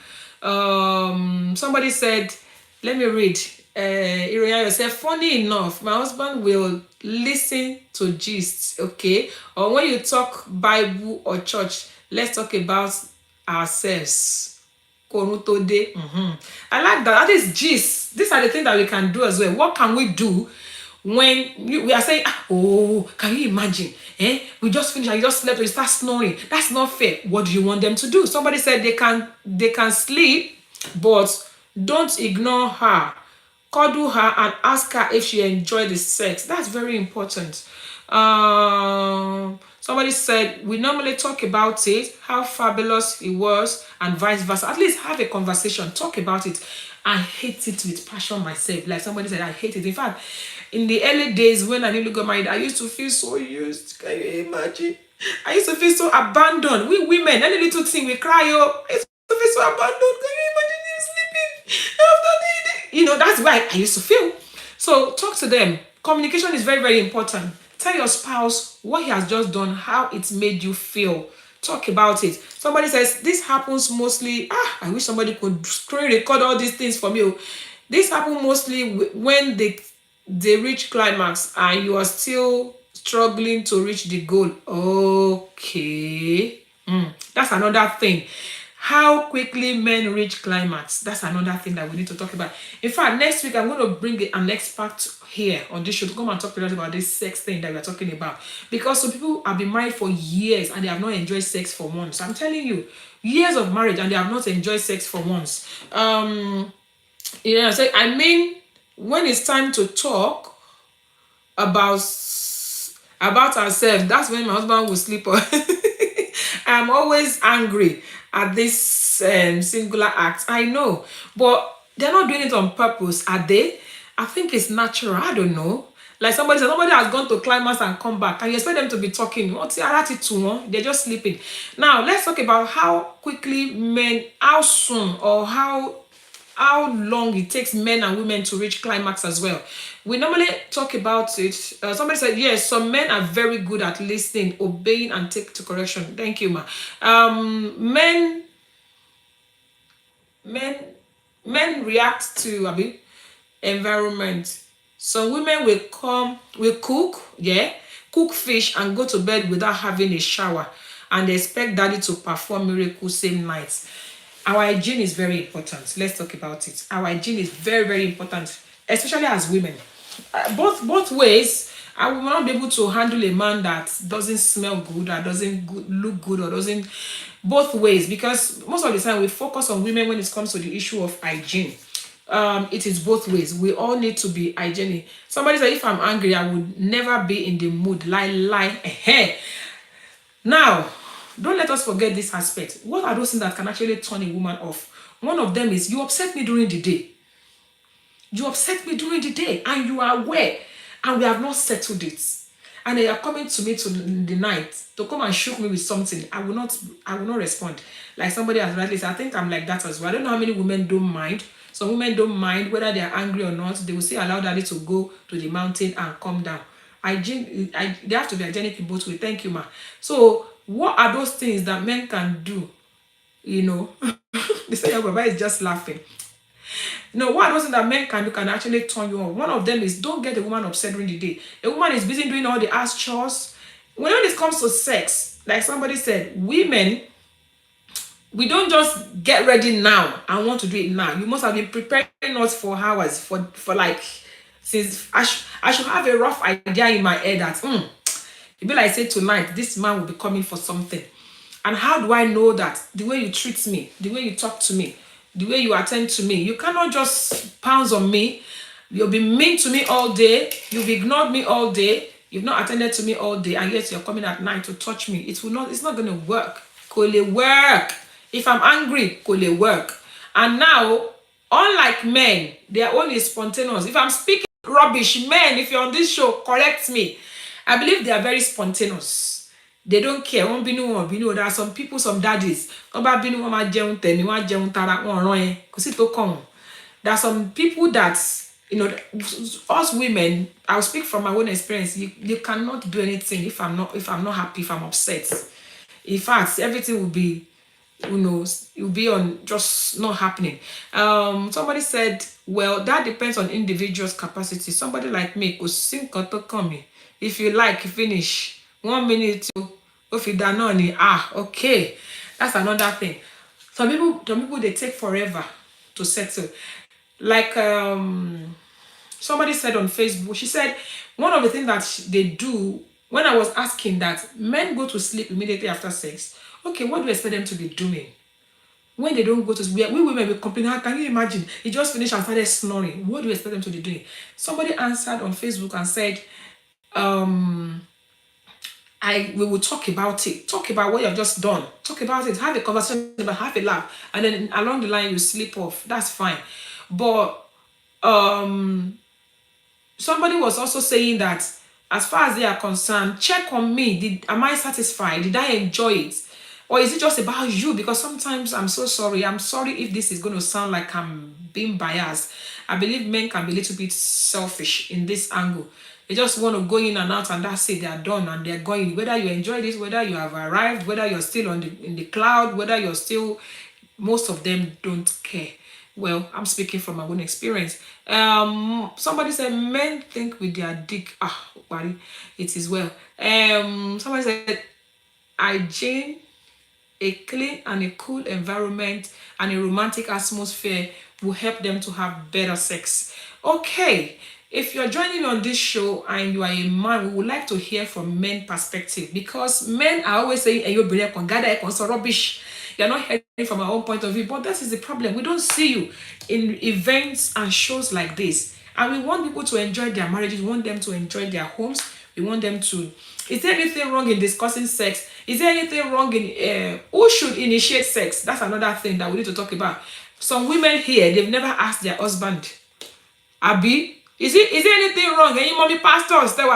Somebody said, let me read. Iroya yourself, funny enough, my husband will listen to gist, okay? Or when you talk Bible or church, let's talk about ourselves. I like that. That is gist. These are the things that we can do as well. What can we do when we are saying, oh, can you imagine? We just finished, I just slept, we start snoring. That's not fair. What do you want them to do? Somebody said they can sleep, but don't ignore her. Cuddle her and ask her if she enjoyed the sex. That's very important. Somebody said, we normally talk about it, how fabulous it was, and vice versa. At least have a conversation, talk about it. I hate it with passion myself. Like somebody said, I hate it. In fact, in the early days when I newly got married, I used to feel so used. Can you imagine? I used to feel so abandoned. We women, any little thing, we cry. I used to feel so abandoned. Can you imagine him sleeping after the that's why I used to feel. So talk to them. Communication is very, very important. Tell your spouse what he has just done, how it's made you feel. Talk about it. Somebody says, this happens mostly, I wish somebody could screen record all these things for me. This happens mostly when they reach climax and you are still struggling to reach the goal. Okay. That's another thing. How quickly men reach climax. That's another thing that we need to talk about. In fact, next week, I'm going to bring an expert here on this show to come and talk to us about this sex thing that we're talking about. Because some people have been married for years and they have not enjoyed sex for once. I'm telling you, years of marriage and they have not enjoyed sex for once. When it's time to talk about ourselves, that's when my husband will sleep. I'm always angry at this singular act. I know, but they're not doing it on purpose, are they? I think it's natural. I don't know. Like somebody said, somebody has gone to climax and come back, and you expect them to be talking. What's the attitude? They're just sleeping. Now, let's talk about how quickly men, how soon, or how long it takes men and women to reach climax as well. We normally talk about it. Somebody said, yes, some men are very good at listening, obeying, and take to correction. Thank you, ma. Men react to environment. Some women will cook fish and go to bed without having a shower, and they expect daddy to perform miracles same night. Our hygiene is very important. Let's talk about it. Our hygiene is very, very important, especially as women. Both ways. I will not be able to handle a man that doesn't smell good, or doesn't look good, or doesn't, both ways, because most of the time we focus on women when it comes to the issue of hygiene. It is both ways. We all need to be hygienic. Somebody said, if I'm angry, I would never be in the mood. Lie. Now, don't let us forget this aspect. What are those things that can actually turn a woman off? One of them is, you upset me during the day. You upset me during the day, and you are aware, and we have not settled it. And they are coming to me in the night to come and shoot me with something. I will not respond. Like somebody has rightly said, I think I'm like that as well. I don't know how many women don't mind. Some women don't mind whether they are angry or not. They will say, allow daddy to go to the mountain and come down. They have to be hygienic in both ways. Thank you, ma. So what are those things that men can do? They say your Baba is just laughing. What are those things that men can do can actually turn you on? One of them is, don't get a woman upset during the day. A woman is busy doing all the house chores. When it comes to sex, like somebody said, women, we don't just get ready now and want to do it now. You must have been preparing us for hours, for like, since I should have a rough idea in my head that it be like, say tonight, this man will be coming for something. And how do I know that? The way you treat me, the way you talk to me, the way you attend to me. You cannot just pounce on me. You'll be mean to me all day. You've ignored me all day. You've not attended to me all day, and yet you're coming at night to touch me. It's not going to work. Could work? If I'm angry, could work? And now, unlike men, their own is spontaneous. If I'm speaking rubbish, men, if you're on this show, correct me. I believe they are very spontaneous. They don't care. There are some people, some daddies. There are some people that, us women, I'll speak from my own experience. You cannot do anything if I'm not happy, if I'm upset. In fact, everything will be, you'll be on just not happening. Somebody said, well, that depends on individual's capacity. Somebody like me could sing me. If you like, finish 1 minute to if you done okay, that's another thing. Some people they take forever to settle. Like somebody said on Facebook, she said one of the things that they do, when I was asking that men go to sleep immediately after sex. Okay, what do you expect them to be doing? When they don't go to sleep, we women will complain. How can you imagine? He just finished and started snoring. What do you expect them to be doing? Somebody answered on Facebook and said, we will talk about it. Talk about what you've just done. Talk about it. Have a conversation about, have a laugh. And then along the line, you sleep off. That's fine. But somebody was also saying that as far as they are concerned, check on me. Am I satisfied? Did I enjoy it? Or is it just about you? Because sometimes I'm so sorry. I'm sorry if this is going to sound like I'm being biased. I believe men can be a little bit selfish in this angle. They just want to go in and out, and that's it. They are done and they're going. Whether you enjoy this, whether you have arrived, whether you're still in the cloud, whether you're still, most of them don't care. Well, I'm speaking from my own experience. Somebody said men think with their dick. Buddy, it is well. Somebody said hygiene, a clean and a cool environment, and a romantic atmosphere will help them to have better sex. Okay. If you're joining me on this show and you are a man, we would like to hear from men's perspective, because men are always saying, "Hey, you're so rubbish." You're not hearing from our own point of view, but that is the problem. We don't see you in events and shows like this, and we want people to enjoy their marriages. We want them to enjoy their homes. We want them to. Is there anything wrong in discussing sex? Is there anything wrong in who should initiate sex? That's another thing that we need to talk about. Some women here, they've never asked their husband, Abi, Is there anything wrong? Any mommy pastors tell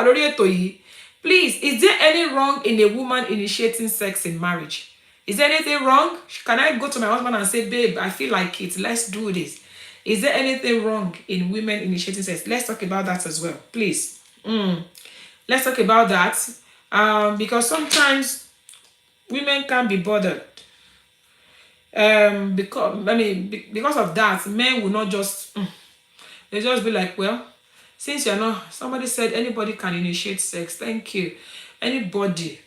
please, is there any wrong in a woman initiating sex in marriage? Is there anything wrong? Can I go to my husband and say, babe, I feel like it, let's do this? Is there anything wrong in women initiating sex? Let's talk about that as well, please. Let's talk about that. Because sometimes women can't be bothered. Because of that, men will not just they just be like, well, since you're not, somebody said anybody can initiate sex. Thank you. Anybody.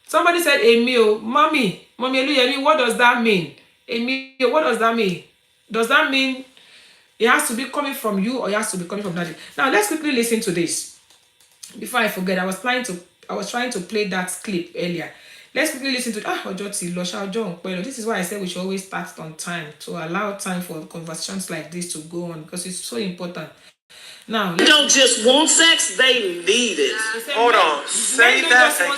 Somebody said Emil, mommy, Eluyemi, what does that mean? Emil, what does that mean? Does that mean it has to be coming from you or it has to be coming from daddy? Now let's quickly listen to this. Before I forget, I was trying to play that clip earlier. Let's quickly listen to this is why I said we should always start on time to allow time for conversations like this to go on because it's so important. Now, they don't just want sex, they need it. Hold on. Say that again.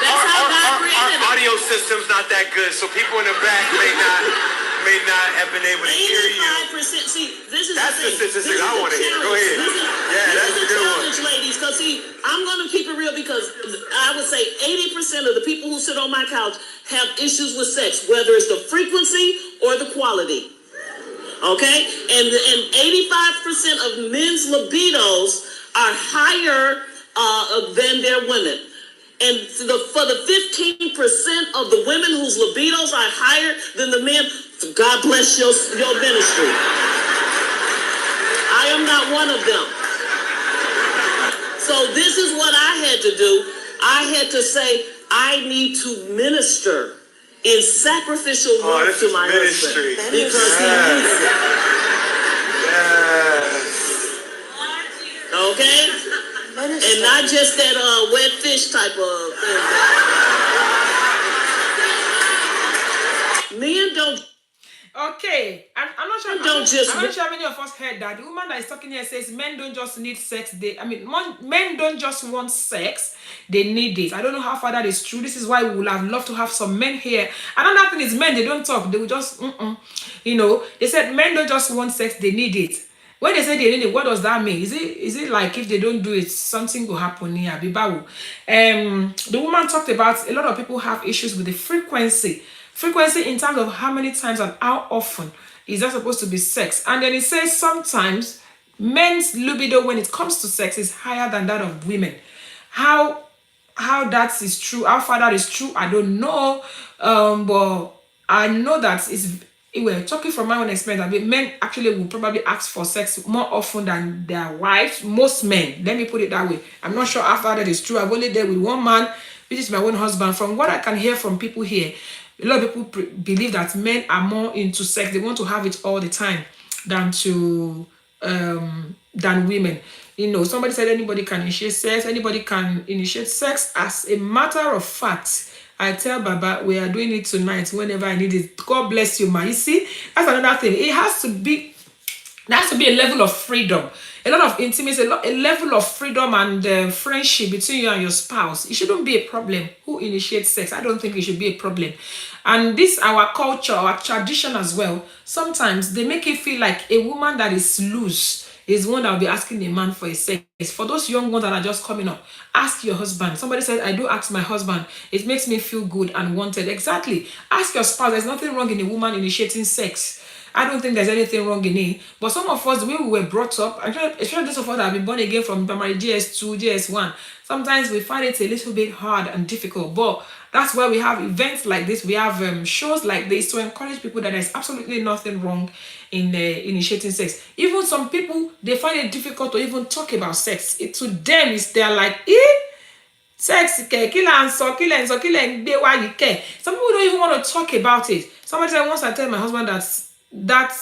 That's how God created it. Audio system's not that good, so people in the back may not have been able to hear you. 85%. See, this is that's the statistic I want to hear. Go ahead. That's a good one. Ladies, because see, I'm going to keep it real because I would say 80% of the people who sit on my couch have issues with sex, whether it's the frequency or the quality. Okay? And 85% of men's libidos are higher than their women. And for the 15% of the women whose libidos are higher than the men, God bless your ministry. I am not one of them. So this is what I had to do. I had to say, I need to minister in sacrificial work to my husband. Because he needs it. Okay? And not just that wet fish type of thing. Men don't. Okay, I'm not sure. I'm not sure many of us heard that. The woman that is talking here says men don't just need sex. Men don't just want sex. They need it. I don't know how far that is true. This is why we would have loved to have some men here. Another thing is men, they don't talk. They will just, They said men don't just want sex. They need it. When they say they need it, what does that mean? Is it like if they don't do it, something will happen here? The woman talked about a lot of people have issues with the frequency. Frequency in terms of how many times and how often is that supposed to be sex. And then it says sometimes men's libido when it comes to sex is higher than that of women. How that is true, how far that is true, I don't know. But I know that we're talking from my own experience. Men actually will probably ask for sex more often than their wives. Most men, let me put it that way. I'm not sure how far that is true. I've only dealt with one man, which is my own husband. From what I can hear from people here, a lot of people believe that men are more into sex. They want to have it all the time than women. Somebody said anybody can initiate sex. Anybody can initiate sex. As a matter of fact, I tell Baba, we are doing it tonight whenever I need it. God bless you, man. You see, that's another thing. There has to be a level of freedom, a lot of intimacy, a level of freedom and friendship between you and your spouse. It shouldn't be a problem who initiates sex. I don't think it should be a problem. And this, our culture, our tradition as well, sometimes they make it feel like a woman that is loose is one that will be asking a man for a sex. For those young ones that are just coming up, ask your husband. Somebody said, I do ask my husband. It makes me feel good and wanted. Exactly. Ask your spouse. There's nothing wrong in a woman initiating sex. I don't think there's anything wrong in it. But some of us, the way we were brought up, especially those of us that have been born again from primary GS2, GS1, sometimes we find it a little bit hard and difficult. But that's why we have events like this. We have shows like this to encourage people that there's absolutely nothing wrong in initiating sex. Even some people, they find it difficult to even talk about sex. To them, they're like, sex, some people don't even want to talk about it. Somebody said once I tell my husband that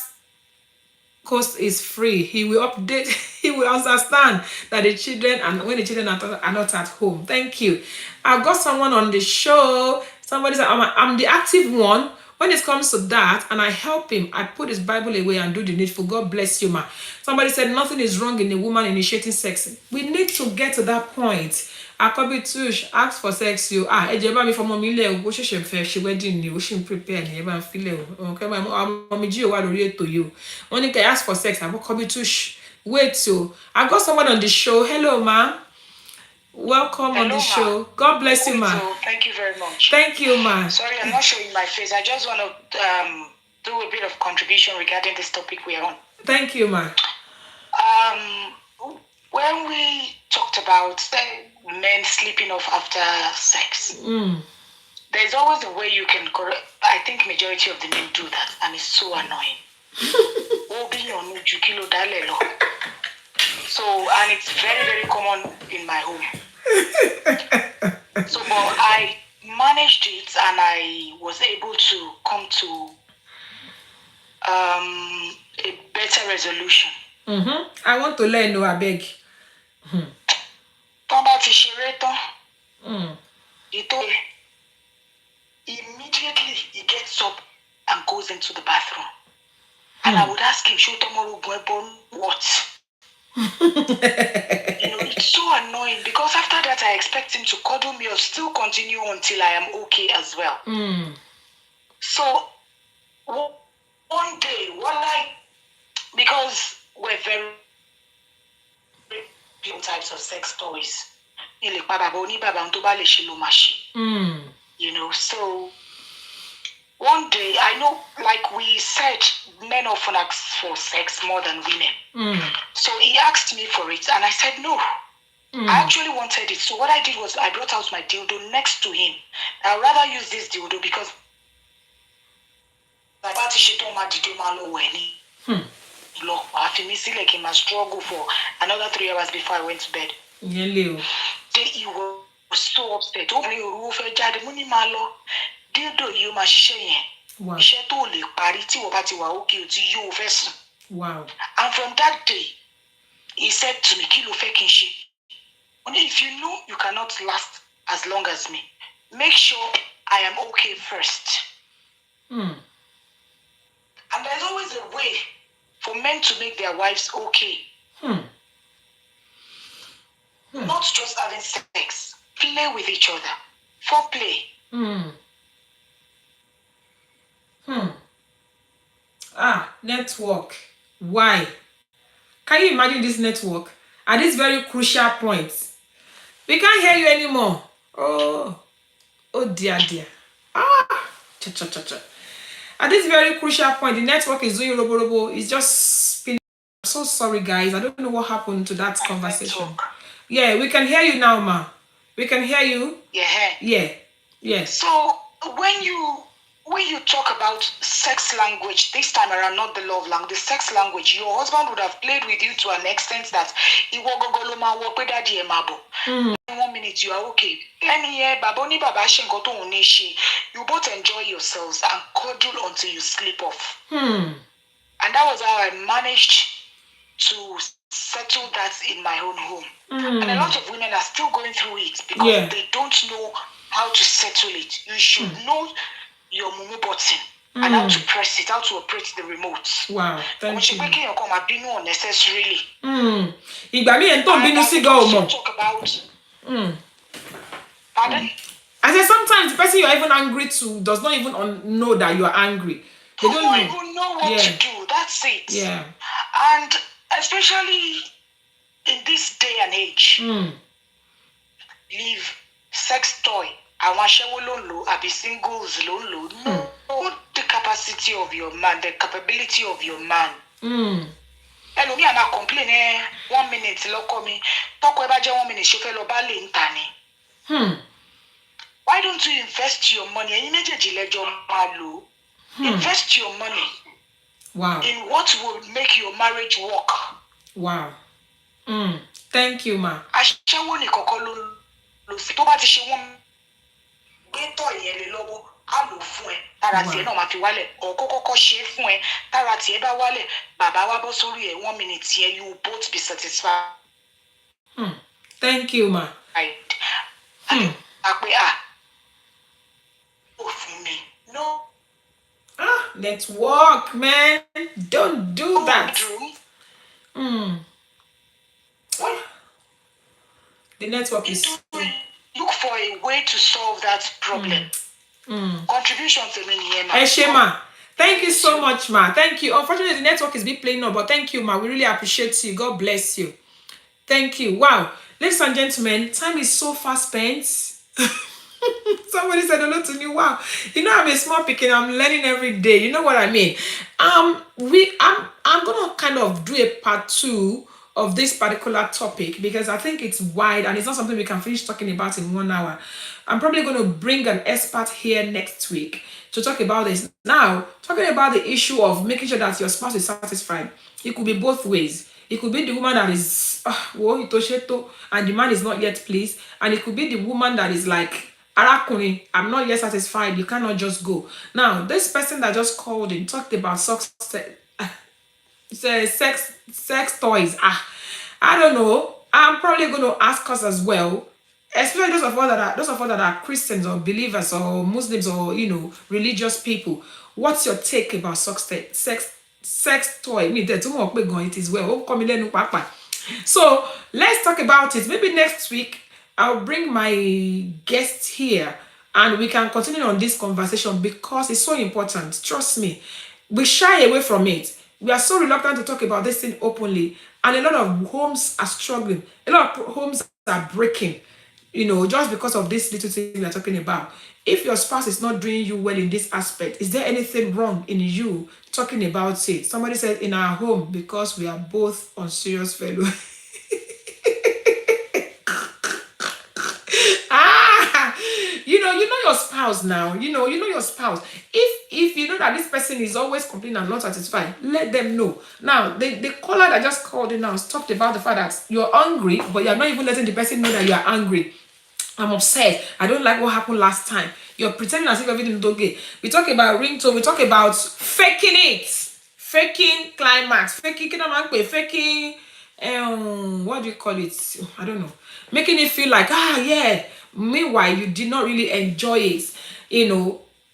cost is free, he will update, he will understand that the children, and when the children are not at home. Thank you. I've got someone on the show. Somebody said, I'm the active one When it comes to that, and I help him, I put his Bible away and do the needful. God bless you, ma. Somebody said nothing is wrong in a woman initiating sex. We need to get to that point. Akobi Tush ask for sex you. Ẹ bá mi fọmọ mi lẹ̀ o, bó ṣẹ̀ṣẹ̀ fẹ́ ṣe wedding ni, ó ṣì ń prepare ni, ẹ bá ń filẹ̀ o. Okay, ọmọ mi jí ò wá lórí ètò yìí o. Wọ́n ní kẹ́ ask for sex. Akobi Tush, wait o. I got someone on the show. Hello, ma. Welcome on the show. God bless you, ma. Thank you very much. Thank you, ma. Sorry, I'm not showing my face. I just want to do a bit of contribution regarding this topic we are on. Thank you, ma. When we talked about men sleeping off after sex, there's always a way you can correct. I think majority of the men do that, and it's so annoying. So, and it's very, very common in my home. So, but I managed it, and I was able to come to a better resolution. I want to learn, no, I beg. Immediately he gets up and goes into the bathroom. And I would ask him, what? It's so annoying because after that I expect him to cuddle me or still continue until I am okay as well. So one day, because we're very different types of sex toys. So one day, I know, like we said, men often ask for sex more than women. So he asked me for it, and I said no. I actually wanted it. So what I did was I brought out my dildo next to him. I'd rather use this dildo because I must struggle for another 3 hours before I went to bed. Then he was so upset. Dildo you ma ṣiṣẹ́ yẹn. Wow. Iṣẹ́ tó lè parí tí wọ́n bá ti wà òkè tí yóò fẹ́ sùn. Wow. And from that day, he said to me, kí ló fẹ́ kí n ṣe? Only if you know you cannot last as long as me, make sure I am okay first. And there's always a way for men to make their wives okay. Not just having sex. Play with each other. Foreplay. Network. Why? Can you imagine this network? At this very crucial point. We can't hear you anymore. Oh dear. At this very crucial point, the network is doing robo. It's just spinning. I'm so sorry, guys. I don't know what happened to that conversation. Yeah, we can hear you now, ma. We can hear you. Yeah. Yes. So when you talk about sex language, this time around, not the love language, the sex language, your husband would have played with you to an extent that in 1 minute you are okay. You both enjoy yourselves and cuddle until you sleep off. And that was how I managed to settle that in my own home. And a lot of women are still going through it because they don't know how to settle it. You should know your mumu button and how to press it, how to operate the remote. Wow, thank you. Unnecessarily. Talk about. Pardon? I said sometimes the person you're even angry to does not even know that you are angry. They don't even know what to do. That's it. Yeah. And especially in this day and age, leave sex toy. Àwọn aṣẹ́wó ló ń lò àbí singles ló ń lò. Know the capacity of your man, the capability of your man. Ẹlòmíì àná complain 1 minute lọ́kọ mi. Tọ́kọ ẹ bá jẹ́ 1 minute ṣó fẹ́ lọ bá lè ń ta ni. Why don't you invest your money? Ẹ̀yin méjèèjì lẹ́jọ́ máa lò. Invest your money. Wow. In what will make your marriage work. Wow. Thank you, ma. Aṣẹ́wó ní kọ̀kọ́ ló sí tó bá ti ṣe wọ́n gbé tọ̀ ìyẹn lé lọ́wọ́ á lò fún ẹ tára tiẹ̀ náà máa fi wálẹ̀ ọ̀kọ́ kọ́kọ́ ṣe é fún ẹ tára tiẹ̀ bá wálẹ̀ bàbá wa bọ́ sórí ẹ̀ 1 minute yẹn you will both be satisfied. Thank you, ma. Àpè ó fún mi no Network, man. Don't do that. The network is so... Look for a way to solve that problem. Contribution to me, Hey, Shema. Thank you so much, ma. Thank you. Unfortunately, the network is being playing now, but thank you, ma. We really appreciate you. God bless you. Thank you. Wow. Ladies and gentlemen, time is so fast spent. Somebody said hello to me. Wow. You know, I'm a small picking. I'm learning every day. You know what I mean? I'm gonna kind of do a part 2 of this particular topic because I think it's wide and it's not something we can finish talking about in 1 hour. I'm probably going to bring an expert here next week to talk about this. Now, talking about the issue of making sure that your spouse is satisfied, it could be both ways. It could be the woman that is and the man is not yet pleased, and it could be the woman that is like, I'm not yet satisfied. You cannot just go. Now, this person that just called in talked about sex toys. I don't know. I'm probably going to ask us as well, especially those of us that are Christians or believers or Muslims or religious people. What's your take about sex toy? It is well. So let's talk about it. Maybe next week I'll bring my guest here and we can continue on this conversation because it's so important. Trust me. We shy away from it. We are so reluctant to talk about this thing openly. And a lot of homes are struggling. A lot of homes are breaking, just because of this little thing we are talking about. If your spouse is not doing you well in this aspect, is there anything wrong in you talking about it? Somebody said in our home because we are both on serious fellow. You know your spouse now. You know your spouse. If you know that this person is always complaining and not satisfied, let them know. Now, the caller that just called in now talked about the fact that you're angry, but you're not even letting the person know that you are angry. I'm upset. I don't like what happened last time. You're pretending as if everything is okay. We talk about ringtone. We talk about faking it. Faking climax. Faking, what do you call it? I don't know. Making it feel like, yeah. Meanwhile, you did not really enjoy it.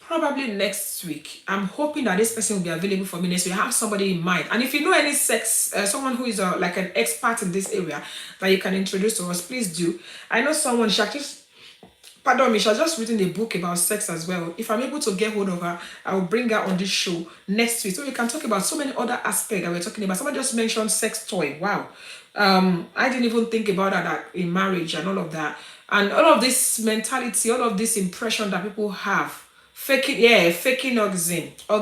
Probably next week. I'm hoping that this person will be available for me next week. I have somebody in mind. And if you know any someone who is like an expert in this area that you can introduce to us, please do. I know someone, she has just written a book about sex as well. If I'm able to get hold of her, I will bring her on this show next week. So we can talk about so many other aspects that we're talking about. Someone just mentioned sex toy. Wow. I didn't even think about that in marriage and all of that. And all of this mentality, all of this impression that people have. Faking orgasm. A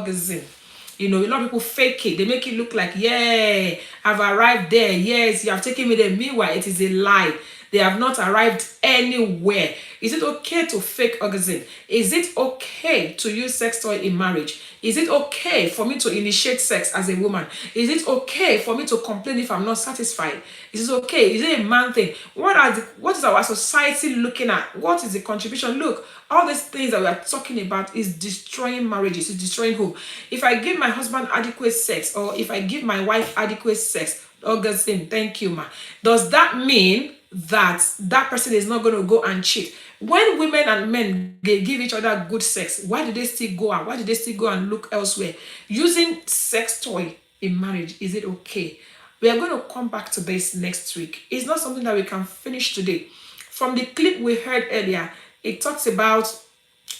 lot of people fake it. They make it look like, yeah, I've arrived there. Yes, you have taken me there. Meanwhile, it is a lie. They have not arrived anywhere. Is it okay to fake orgasm? Is it okay to use sex toy in marriage? Is it okay for me to initiate sex as a woman? Is it okay for me to complain if I'm not satisfied? Is it okay? Is it a man thing? What is our society looking at? What is the contribution? Look, all these things that we are talking about is destroying marriages, is destroying home. If I give my husband adequate sex, or if I give my wife adequate sex, orgasm, thank you, ma. Does that mean that person is not going to go and cheat? When women and men, they give each other good sex, why do they still go out? Why do they still go and look elsewhere? Using sex toy in marriage, is it okay? We are going to come back to this next week. It's not something that we can finish today. From the clip we heard earlier, it talks about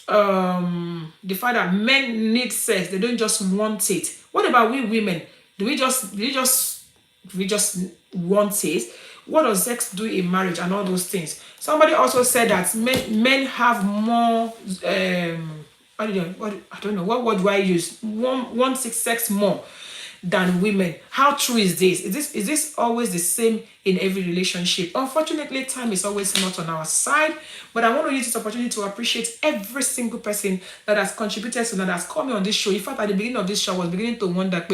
the fact that men need sex. They don't just want it. What about we women? Do we just want it? What does sex do in marriage and all those things? Somebody also said that men have more I don't know, what word do I use? Want sex more than women. How true is this? Is this always the same in every relationship? Unfortunately, time is always not on our side, but I want to use this opportunity to appreciate every single person that has contributed to that has come on this show. In fact, at the beginning of this show, I was beginning to wonder,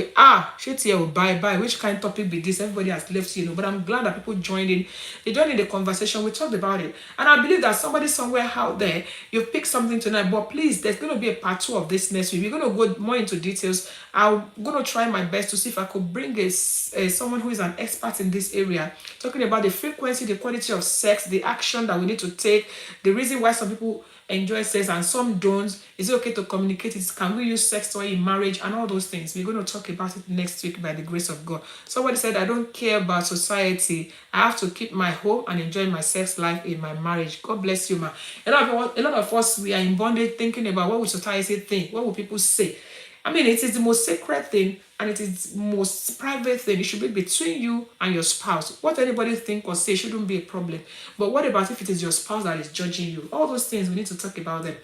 shit here, bye, which kind of topic be this? Everybody has left, but I'm glad that people joined in. They joined in the conversation. We talked about it, and I believe that somebody somewhere out there, you've picked something tonight. But please, there's going to be a part 2 of this next week. We're going to go more into details. I'm going to try my best to see if I could bring someone who is an expert in this area talking about the frequency, the quality of sex, the action that we need to take, the reason why some people enjoy sex and some don't. Is it okay to communicate it? Can we use sex toy in marriage and all those things? We're going to talk about it next week by the grace of God. Somebody said, I don't care about society. I have to keep my home and enjoy my sex life in my marriage. God bless you, ma. A lot of us, we are in bondage thinking about what will society think, what will people say. I mean, it is the most sacred thing and it is the most private thing. It should be between you and your spouse. What anybody think or say shouldn't be a problem. But what about if it is your spouse that is judging you? All those things, we need to talk about them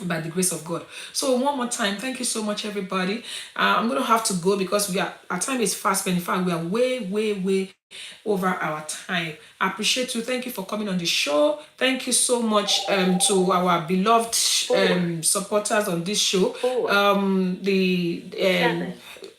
by the grace of God. So one more time, thank you so much, everybody. I'm going to have to go because our time is fast, but in fact, we are way over our time. I appreciate you. Thank you for coming on the show. Thank you so much to our beloved supporters on this show.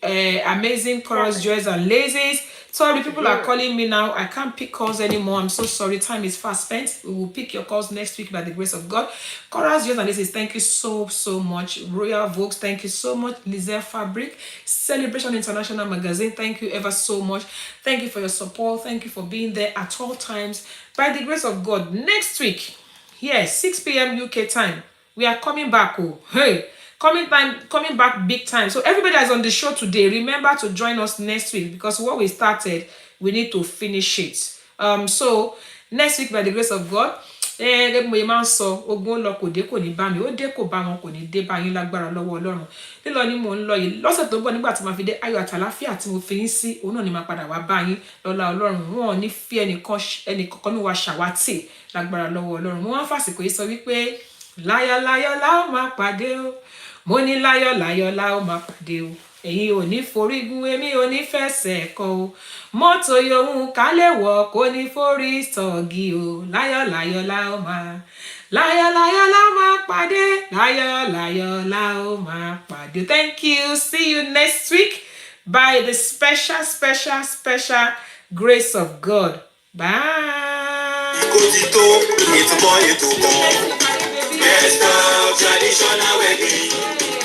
Amazing Chorus Joys and Lazies. Sorry, people are calling me now. I can't pick calls anymore. I'm so sorry. Time is fast spent. We will pick your calls next week by the grace of God. Chorus Joys and Lazies, thank you so much. Royal Vokes, thank you so much. Lizelle Fabric, Celebration International Magazine, thank you ever so much. Thank you for your support. Thank you for being there at all times. By the grace of God, next week, yes, 6 p.m. UK time, we are coming back. Oh, hey. Coming back big time. So everybody that's on the show today, remember to join us next week because what we started, we need to finish it. So next week, by the grace of God, ogun lọ kò dé kò ní bá mi ó dé kò bá wọn kò ní dé bá yín lágbára lọ́wọ́ Ọlọ́run lílọ ni mò ń lọ yìí lọ́sẹ̀ tó ń bọ̀ nígbà tí màá fi dé ayọ̀ àtàláfíà tí mo fi yín sí òun náà ni màá padà wá bá yín lọ́lá Ọlọ́run wọn ò ní fi ẹnìkankan ní wa ṣàwátì lágbára lọ́wọ́ Ọlọ́run mo wá fàsìkò yìí sọ wípé láyọ̀ la ó máa pàdé o mo ní láyọ̀ la ó máa pàdé o ẹ̀yin ò ní forígun èmi ò ní fẹsẹ̀ kọ o mọ́tò yòówù kálẹ̀ wọ̀ kò ní forí sọ̀gì o láyọ̀ la ó máa pàdé láyọ̀ la ó máa pàdé. Thank you. See you next week by the special grace of God. Bye. Best of traditional wedding.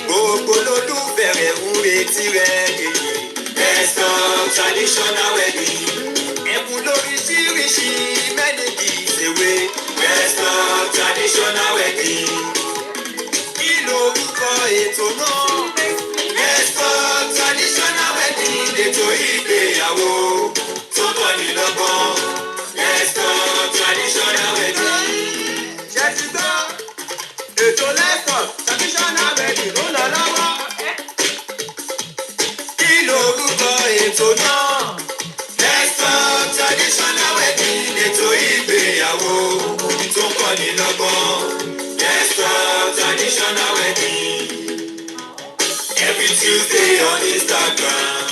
Gbogbo lólùfẹ́ rẹ̀ ń retí rẹ̀ èyí. Best of traditional wedding. Ẹ̀bùn lóríṣiríṣi many gives away. Best of traditional wedding. Kí lorúkọ ètò náà? Best of traditional wedding. Ètò ìgbéyàwó tó bọ̀ ní lọ́gbọ́n. Best of traditional wedding. Ṣé ti gbọ́? Ètò lẹ́kọ̀ọ́ traditional wedding ló lọ lọ́wọ́. Kí lorúkọ ètò náà? Lẹ́kọ̀ọ́ traditional wedding ètò ìgbéyàwó tó ń kọ́ni lọ́gbọ́n. Lẹ́kọ̀ọ́ traditional wedding. Every Tuesday on Instagram.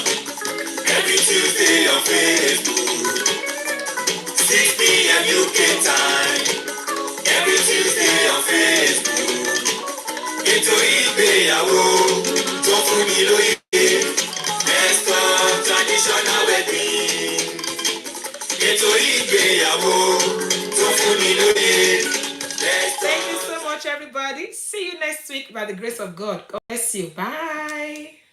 Every Tuesday on Facebook. 6 p.m. UK time. Every Tuesday on Facebook. Ètò ìgbéyàwó tó fún mi lóye. Best of traditional wedding. Ètò ìgbéyàwó tó fún mi lóye. Thank you so much, everybody. See you next week by the grace of God. God bless you. Bye.